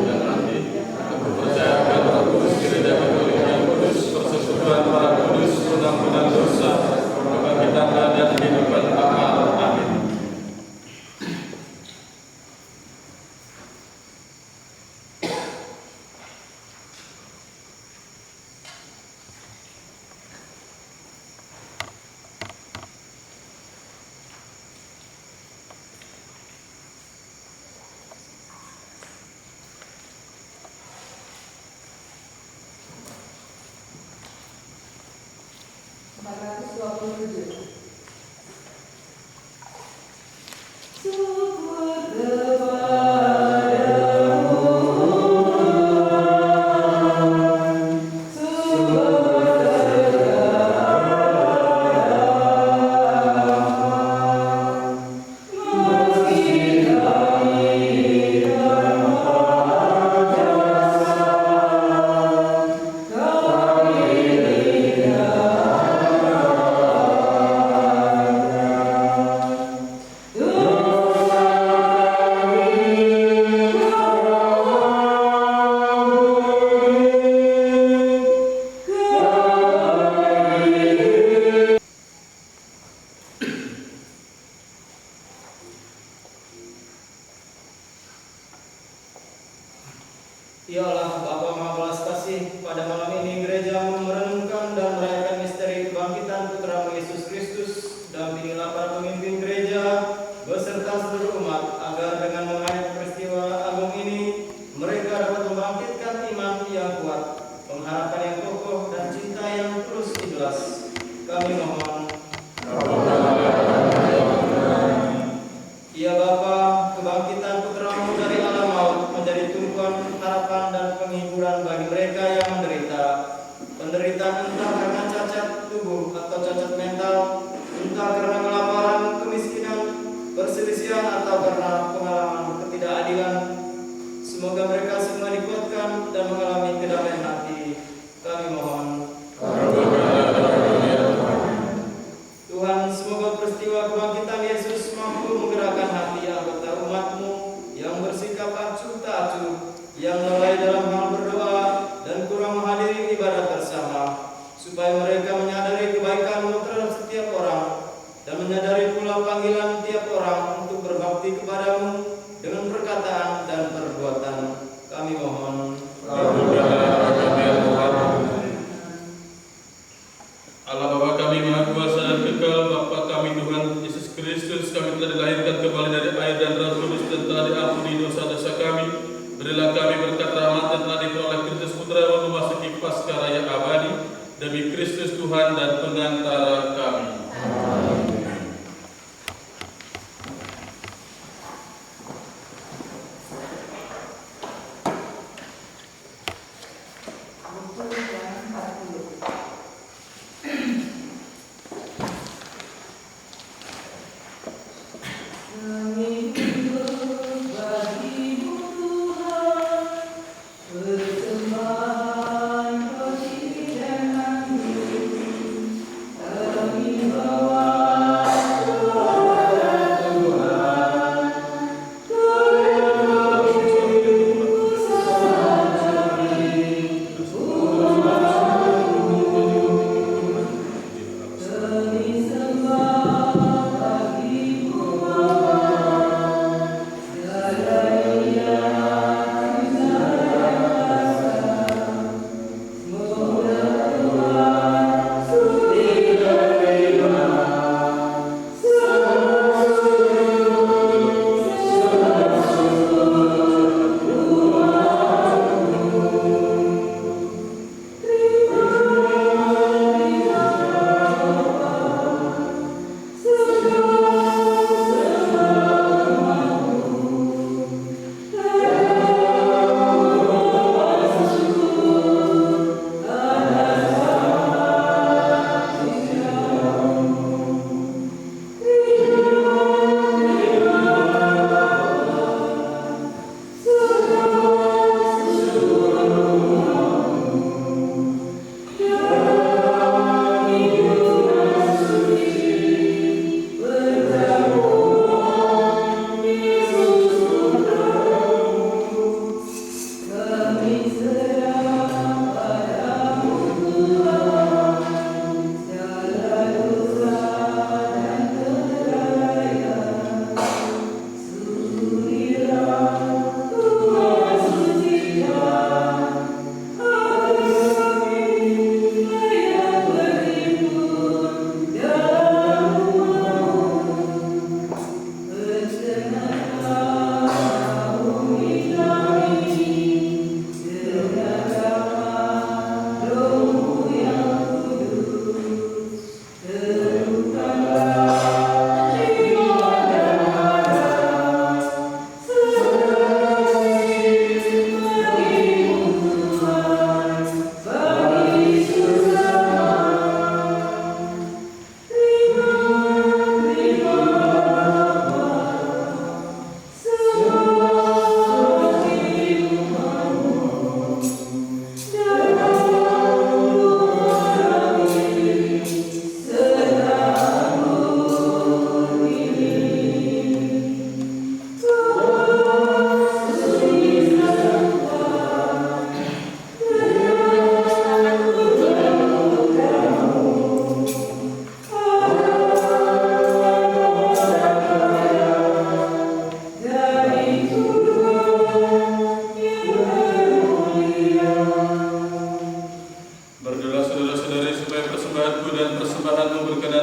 dan nanti aku percaya kepada Roh Kudus, Gereja Katolik yang kudus, 27. Syukur kepadamu, syukur meski kami Ialah Bapa Maha Belas Kasih, pada malam ini gereja merenungkan dan merayakan misteri kebangkitan Putra Yesus Kristus. Dampingilah para pemimpin gereja beserta seluruh umat agar dengan menghayati peristiwa agung ini mereka dapat membangkitkan iman yang kuat, pengharapan yang kokoh dan cinta yang terus ikhlas. Kami mohon. Ya Bapa, kebangkitan Putra-Mu dari alam maut menjadi tumpuan harapan dan penghiburan bagi mereka yang menderita. Penderitaan entah karena cacat tubuh atau cacat mental, entah karena kelaparan, kemiskinan, perselisihan atau karena pengalaman ketidakadilan. Semoga mereka semua dikuatkan dan mengalami kedamaian hati. Kami mohon. Tuhan, semoga peristiwa kebangkitan Yesus mampu menggerakkan hati anggota umat-Mu yang bersikap acuh tak acuh, yang lalai dalam hal berdoa dan kurang menghadiri ibadah bersama, supaya mereka menyadari kebaikan-Mu terhadap setiap orang dan menyadari pula panggilan tiap orang untuk berbakti kepada-Mu dengan perkataan dan perbuatan. Kami mohon. Allah Bapa kami Maha Kuasa dan Kekal, Bapa kami Tuhan Yesus Kristus, kami telah dilahirkan kembali dari air dan Roh Kudus dan telah diampuni dosa-dosa kami. Berilah kami berkat rahmat yang telah diperoleh Kristus Putra memasuki Paskah Raya abadi demi Kristus Tuhan dan pengantara kami. Buku yang 40. Kami hidup bagimu Tuhan, persembahan kasih dan angin. Kami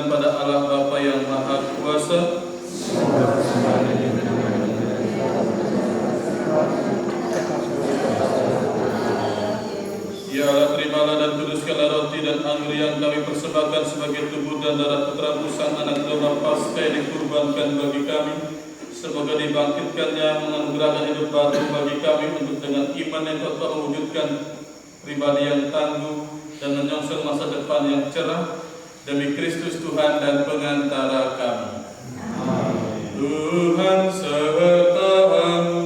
dipanjatkan pada Allah Bapa yang Maha Kuasa. Ya Allah, terimalah dan kuduskanlah roti dan anggur yang kami persembahkan sebagai tubuh dan darah Putra-Mu Sang Anak Domba Paskah yang dikurbankan bagi kami. Semoga dibangkitkannya menganugerahkan hidup baru bagi kami untuk dengan iman yang Kau telah mewujudkan pribadi yang tangguh dan menyongsong masa depan yang cerah demi Kristus Tuhan dan pengantara kami. Amin. Tuhan serta-Mu.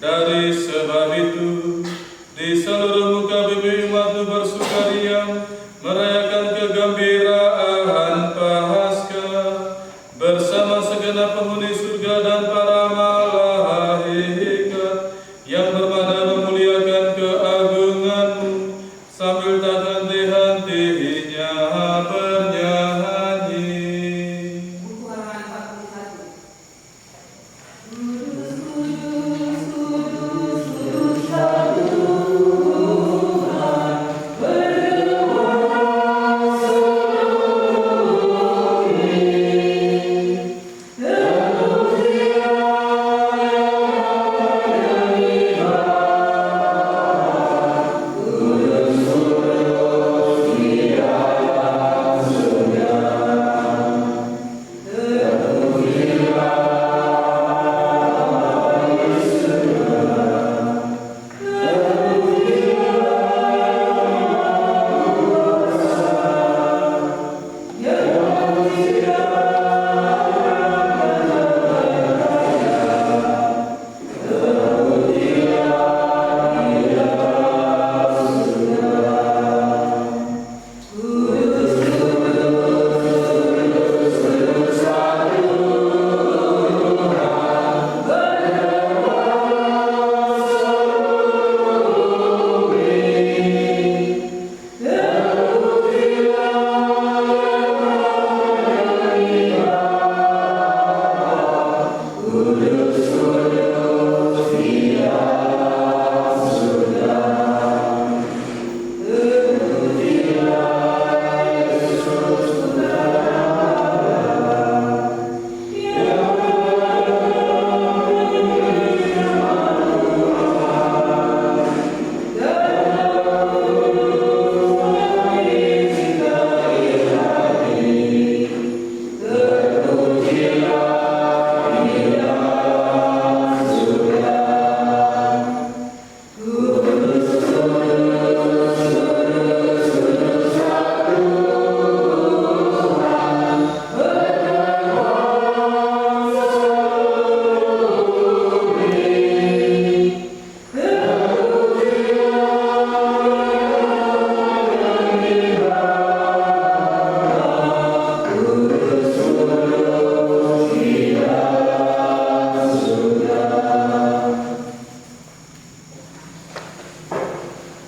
Dari sebab itu di seluruh muka bumi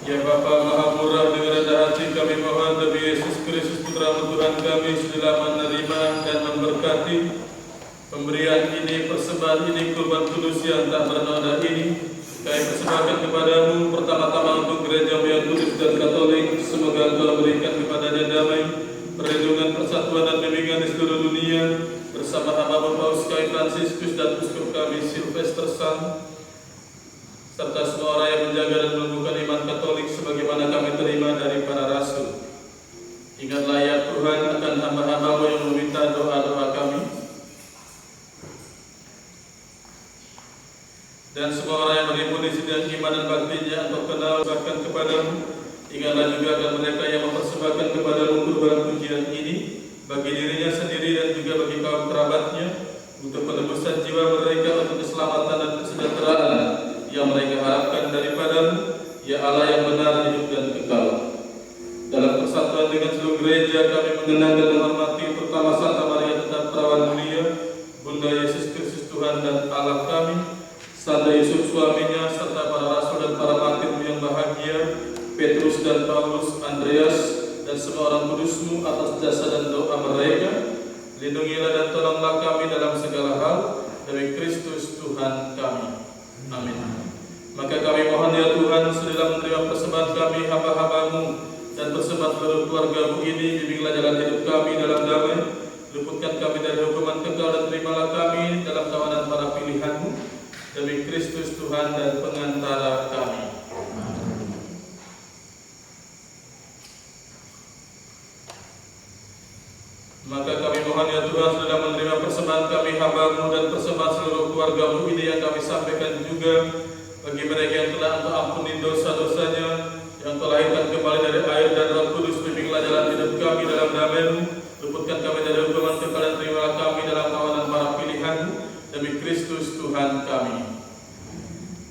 Ya Bapa Maha Murah, dengan rendah hati kami mohon demi Yesus Kristus Putra-Mu Tuhan kami sudah menerima dan memberkati pemberian ini, persembahan ini, kurban kudus yang tak bernoda ini. Kami persembahkan kepadamu pertama-tama untuk gereja yang kudus dan katolik. Semoga Engkau berikan kepadanya damai, perlindungan, persatuan dan bimbingan di seluruh dunia bersama hamba Paus Kai Fransiskus dan Uskup kami Silvester Sang, serta semua orang yang menjaga dan menumbuhkan iman Katolik sebagaimana kami terima dari para rasul. Ingatlah ya Tuhan akan hamba-hamba-Mu yang meminta doa-doa kami, dan semua orang yang berimpun di sidang iman dan baktinya Engkau kenal bahkan kepadamu. Ingatlah juga akan mereka yang mempersembahkan kepadamu kurban pujian ini bagi dirinya sendiri dan juga bagi kaum kerabatnya, untuk penebusan jiwa mereka, untuk keselamatan dan kesejahteraan yang mereka harapkan daripadamu, ya Allah yang benar, hidup dan kekal. Dalam persatuan dengan seluruh gereja kami mengenang dan menghormati pertama Santa Maria tetap perawan mulia, Bunda Yesus Kristus Tuhan dan Allah kami, Santa Yusuf suaminya, serta para rasul dan para martir yang bahagia, Petrus dan Paulus, Andreas dan semua orang kudus-Mu atas jasa dan doa mereka. Lindungilah dan tolonglah kami dalam segala hal demi Kristus Tuhan kami. Amin. Maka kami mohon ya Tuhan, sudah menerima persembahan kami hamba-hamba-Mu dan persembahan seluruh keluarga-Mu ini, bimbinglah jalan hidup kami dalam damai, luputkan kami dari hukuman kekal dan terimalah kami dalam tawanan para pilihan-Mu demi Kristus Tuhan dan pengantara kami. Maka kami mohon ya Tuhan, sudah menerima persembahan kami hamba-Mu dan persembahan seluruh keluarga-Mu ini yang kami sampaikan juga bagi mereka yang telah Engkau ampuni dosa-dosanya, yang Engkau lahirkan kembali dari air dan Roh Kudus. Bimbinglah jalan hidup kami dalam damai-Mu, luputkan kami dari hukuman kekal dan terimalah kami dalam tawanan para pilihan-Mu demi Kristus Tuhan kami.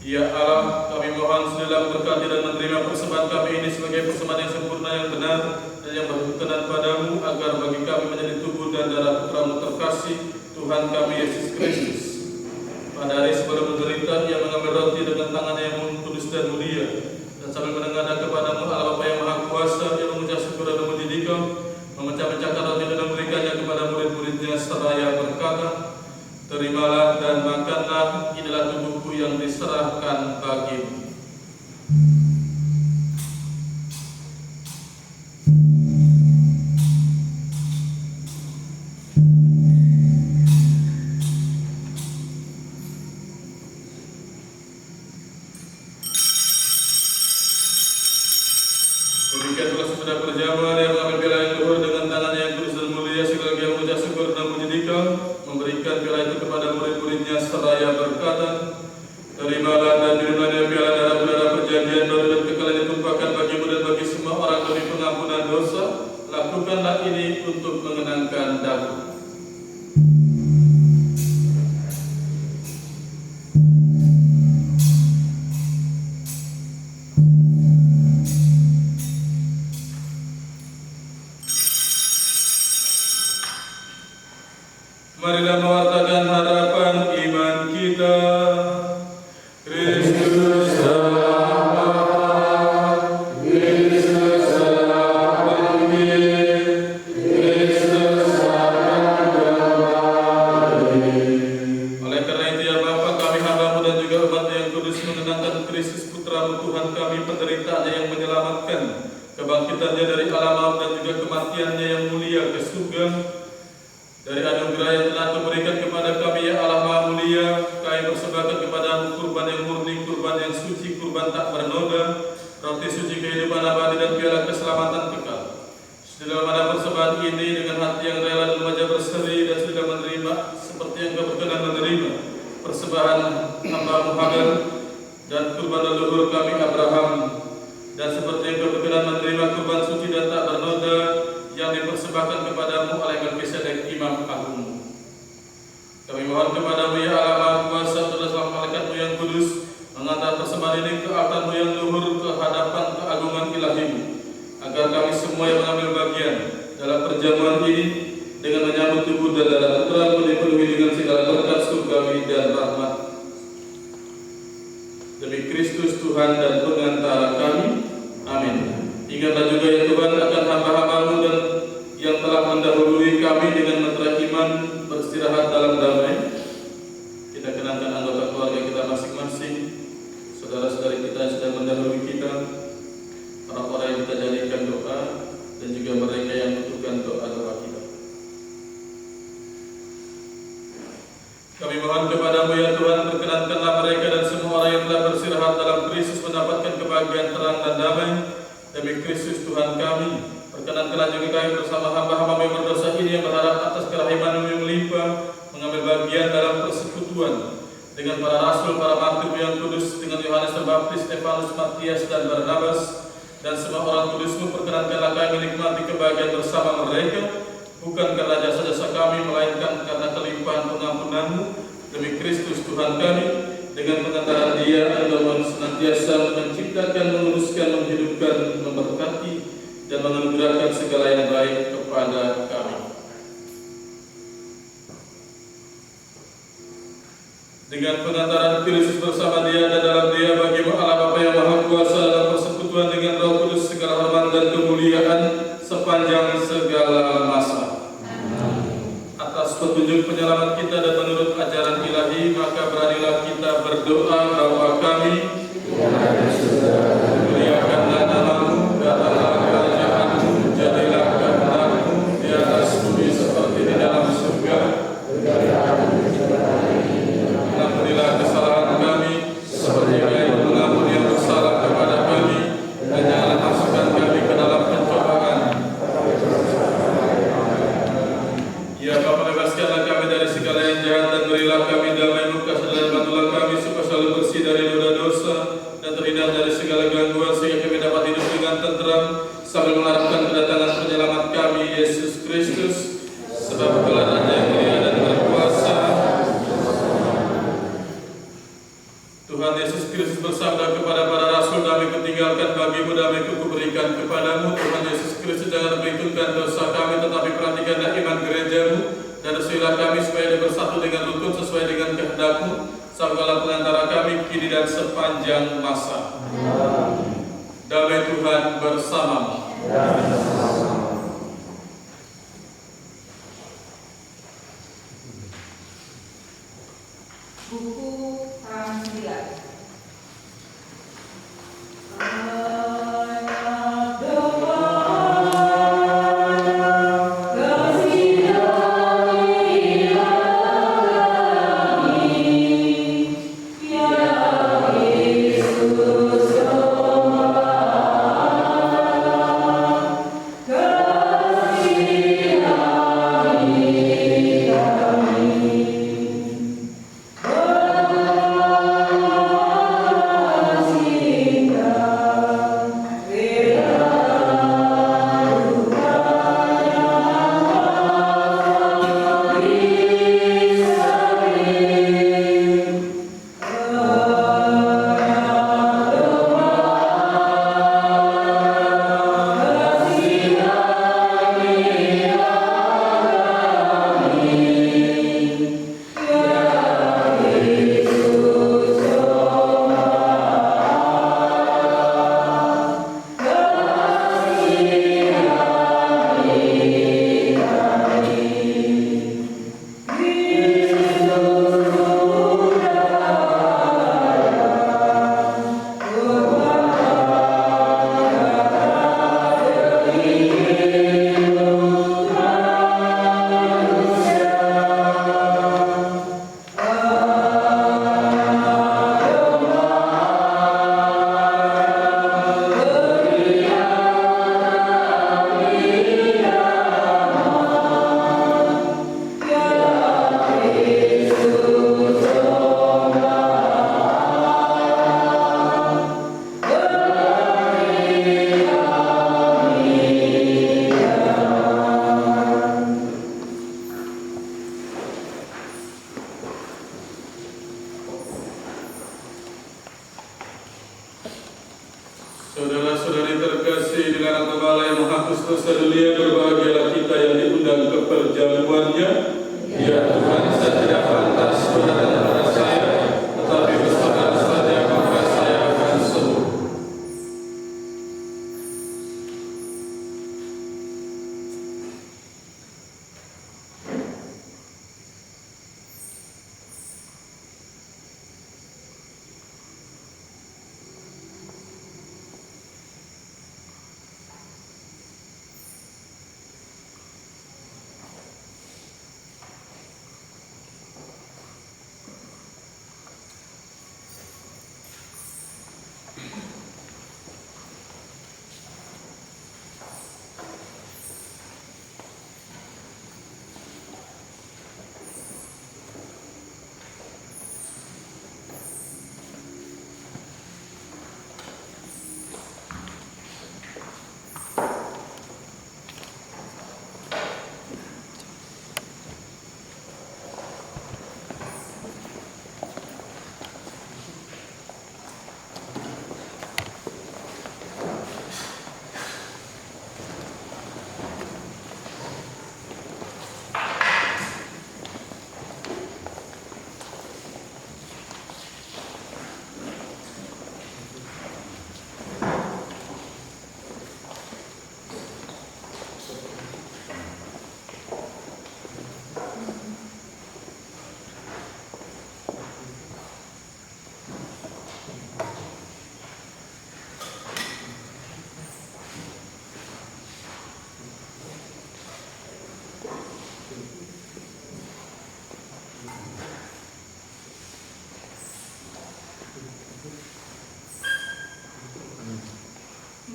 Ya Allah, kami mohon sudah memberkati dan menerima persembahan kami ini sebagai persembahan yang sempurna, yang benar dan yang berkenan padamu, agar bagi kami menjadi tubuh dan darah Putra-Mu terkasih, Tuhan kami Yesus Kristus. Pada hari sebelum menderita, Ia mengambil roti dengan tangannya yang kudus dan mulia, dan sambil menengadah kepadamu Allah Bapa yang Maha Kuasa, Ia mengucap syukur dan memuji Dikau, memecah-mecahkan roti dan memberikannya kepada murid-muridnya, seraya berkata, terimalah dan makanlah, inilah tubuhku yang diserahkan bagimu. Demikian telah sudah berjamaah yang mengambil piala yang luhur dengan tangannya yang kudus dan mulia, sekali lagi mengucap syukur dan memuji Dikau, memberikan piala itu kepada murid-muridnya seraya berkata, terimalah dan minumlah piala darah perjanjian baru dan kekal yang ditumpahkan bagimu dan bagi semua orang demi pengampunan dosa. Lakukanlah ini untuk mengenangkan daku. Marilah mewartakan harapan iman kita. Kristus selamat, Kristus selamat, Kristus selamat kembali. Oleh karena itu ya Bapa, kami hamba-Mu dan juga umat yang kudus mengenangkan Kristus Putra-Mu Tuhan kami, penderitaannya yang menyelamatkan, kebangkitannya dari alam maut dan juga kematiannya yang mulia ke surga. Dari anugerah yang telah Kau berikan kepada kami ya Allah Maha Mulia, kami persembahkan kepada-Mu kurban yang murni, kurban yang suci, kurban tak bernoda, roti suci kehidupan abadi dan piala keselamatan kekal. Sudah pada persembahan ini dengan hati yang rela dan wajah berseri, dan sudah menerima seperti yang Kau berkenan menerima persembahan hamba-Mu Hagar dan kurban leluhur kami Abraham, dan seperti yang Kau berkenan menerima kurban suci dan tak bernoda yang dipersembahkan kepadamu oleh Melkisedek Imam Agung. Kami mohon kepadamu ya Allah Maha Kuasa, bersama malaikat-Mu yang kudus, mengantar persembahan ini ke altar-Mu yang luhur, ke hadapan keagungan ilahi-Mu, agar kami semua yang mengambil bagian dalam perjamuan ini dengan menyambut tubuh dan darah Putra-Mu dipenuhi dengan segala berkat surgawi dan rahmat. Demi Kristus Tuhan dan pengantara kami, dan juga mereka yang membutuhkan doa-doa kita. Kami mohon kepadamu ya Tuhan, perkenankanlah mereka dan semua orang yang telah bersirahat dalam Kristus mendapatkan kebahagiaan terang dan damai demi Kristus Tuhan kami. Perkenankanlah juga kami bersama hamba-hamba yang berdosa ini yang berharap atas kerahiman-Mu yang melimpah mengambil bagian dalam persekutuan dengan para rasul, para martir yang kudus, dengan Yohanes Pembaptis, Stefanus, Matias, dan Barnabas, dan semua orang kudus-Mu. Perkenankanlah kami menikmati kebahagiaan bersama mereka, bukan karena jasa-jasa kami, melainkan karena kelimpahan pengampunan-Mu demi Kristus Tuhan kami. Dengan pengantaran Dia, Engkau senantiasa menciptakan, menguruskan, menghidupkan, memberkati, dan menganugerahkan segala yang baik kepada kami. Dengan pengantaran Kristus bersama Dia dan dalam Dia, bagi-Mu Allah Bapa yang Maha Kuasa dalam persekutuan dengan Roh Kudus, segala hormat dan kemuliaan sepanjang segala masa. Atas petunjuk penyelamat kita dan menurut ajaran ilahi, maka beranilah kita berdoa Bapa kami, muliakanlah nama-Mu, datanglah kerajaan-Mu, jadilah kehendak-Mu di atas bumi seperti di dalam surga. Ampunilah kesalahan kami, seperti kami mengampuni yang bersalah kepada kami, dan janganlah masukkan kami ke dalam pencobaan. Ya Bapa, bebaskanlah kami dari segala yang jahat dan berilah kami damai-Mu, kasih dan bantulah kami supaya selalu bersih dari dosa-dosa dan terhindar dari segala gangguan, sehingga kami dapat hidup dengan tenteram sambil mengharapkan kedatangan penyelamat kami, Yesus Kristus, sebab Engkaulah Raja yang mulia dan berkuasa. Tuhan Yesus Kristus bersabda kepada para rasul, damai kutinggalkan bagimu, damai kuberikan kepadamu. Tuhan Yesus Kristus, jangan perhitungkan dosa kami, tetapi perhatikanlah iman gereja-Mu, dan restuilah kami supaya bersatu dengan rukun sesuai dengan kehendak-Mu, sabdalah pengantara kami kini dan sepanjang masa. Damai Tuhan bersamamu. Buku Transmedia. Saudara-saudari terkasih, dengan Tuhan yang menghapus dosa dunia, berbahagialah kita yang diundang ke perjamuannya. Ya Tuhan, saya tidak pantas berada pada saya, tetapi bersabar saja maka saya akan sembuh.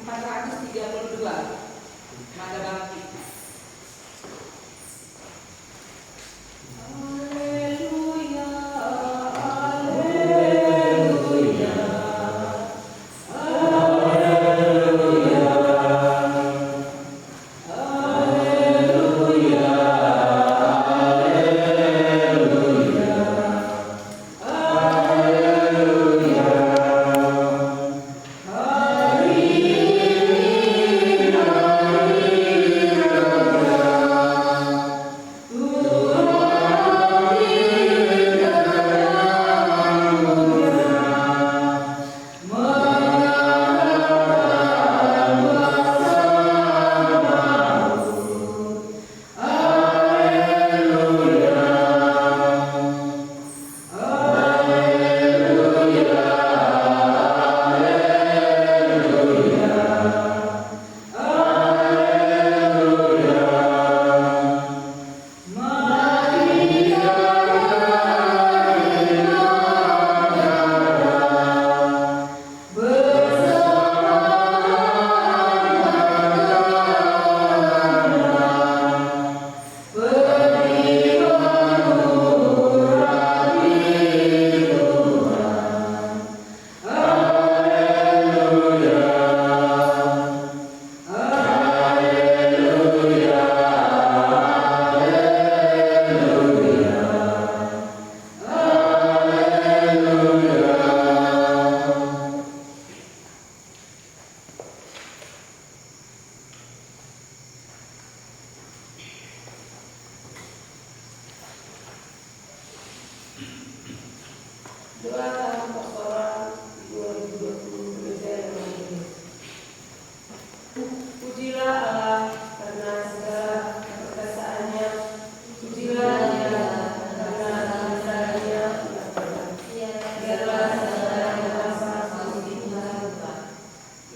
432 Mada Bakti. Doa tahun pastoral 2020 gereja yang ini. Pujilah Allah karena segala keperkasaannya, pujilah Dia karena kebesarannya. Biarlah segala yang kuasa puji Tuhan.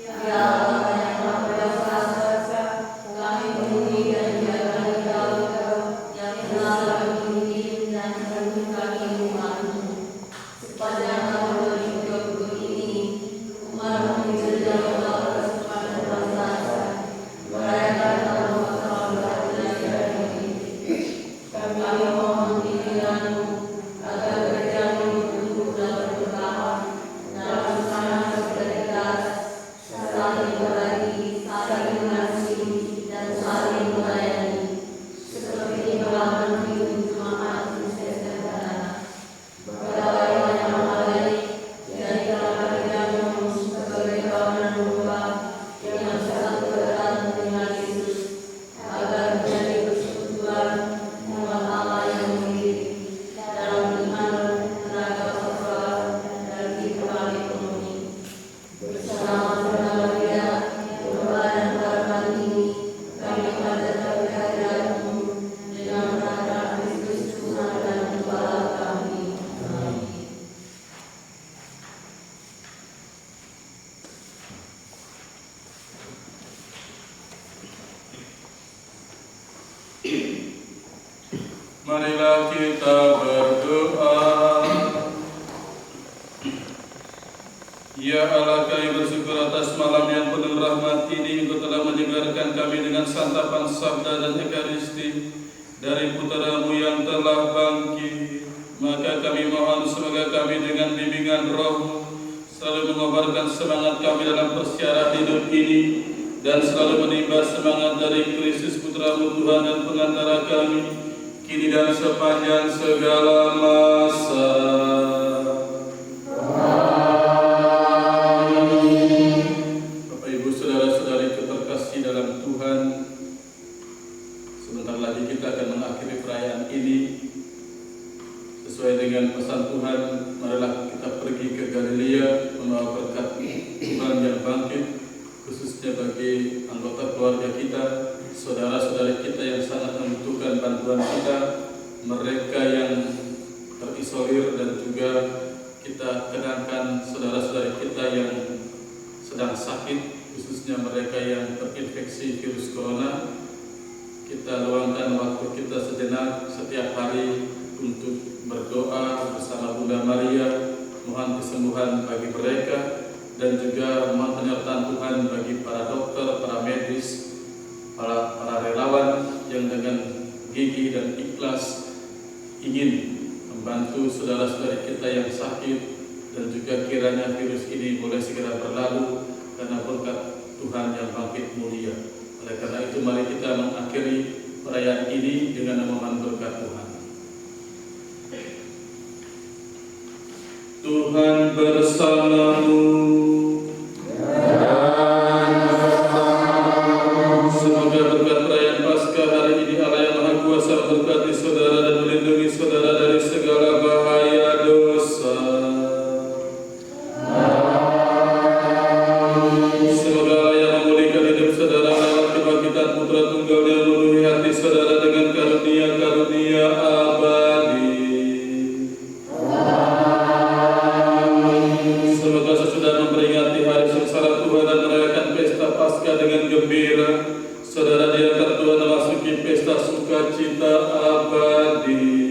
Ya Allah yang Maha Kuasa, kami memuji dan menjaga Engkau yang selalu melindungi dan melindungi kami umat-Mu. Sepanjang tahun 2020 ini, umat-Mu di gereja lokal Persekutuan Bangsa merayakan tahun pastoral gereja ini. Kami mohon bimbingan-Mu agar gereja-Mu tumbuh dan berkembang dalam semangat solidaritas, saling berbagi, saling mengasihi, dan saling melayani. Seperti pengalaman hidup jemaat Kristus sederhana. Pegawai yang baik, jadikanlah gereja-Mu sebagai kawanan domba yang satu erat dengan Yesus, agar menjadi persekutuan umat Allah yang mandiri dalam iman, tenaga pastoral, dan kehidupan ekonomi. Bersama saudara Dia, doa dan harapan ini kami panjatkan kehadirat-Mu dengan berharap Kristus Tuhan dan Gembala kami. Amin. Marilah kita berdoa. Ya Allah, kami bersyukur atas malam yang penuh rahmat ini. Engkau telah menyegarkan kami dengan santapan sabda dan ekaristi dari putra-Mu yang telah bangkit. Maka kami mohon semoga kami dengan bimbingan Roh-Mu selalu mengobarkan semangat kami dalam persiaran hidup ini dan selalu menimba semangat dari Kristus putra-Mu Tuhan dan pengantara kami kini dan sepanjang segala masa. Bapak Ibu saudara-saudari terkasih dalam Tuhan, sebentar lagi kita akan mengakhiri perayaan ini. Sesuai dengan pesan Tuhan, marilah kita pergi ke Galilea membawa berkat Tuhan yang bangkit, khususnya bagi anggota keluarga kita, saudara-saudari kita yang sangat membutuhkan bantuan kita, mereka yang terisolir, dan juga kita kenangkan saudara-saudari kita yang sedang sakit, khususnya mereka yang terinfeksi virus corona. Kita luangkan waktu kita sejenak setiap hari untuk berdoa bersama Bunda Maria, mohon kesembuhan bagi mereka, dan juga mohon penyertaan Tuhan bagi para dokter, para medis, para relawan yang dengan gigih dan ikhlas ingin membantu saudara-saudara kita yang sakit, dan juga kiranya virus ini boleh segera berlalu karena berkat Tuhan yang bangkit mulia. Oleh karena itu mari kita mengakhiri perayaan ini dengan memohon berkat Tuhan. Tuhan bersamamu. Semoga berkat perayaan Paskah hari ini Allah yang Maha Kuasa memberkati saudara dan melindungi saudara dari segala bahaya dosa. Semoga Allah yang memulihkan hidup saudara lewat kebangkitan Putra Tunggalnya memenuhi hati saudara dengan karunia-karunia abadi. Semoga sesudah memperingati hari sengsara Tuhan dan merayakan pesta Paskah dengan gembira, saudara diantar Tuhan memasuki pesta sukacita abadi.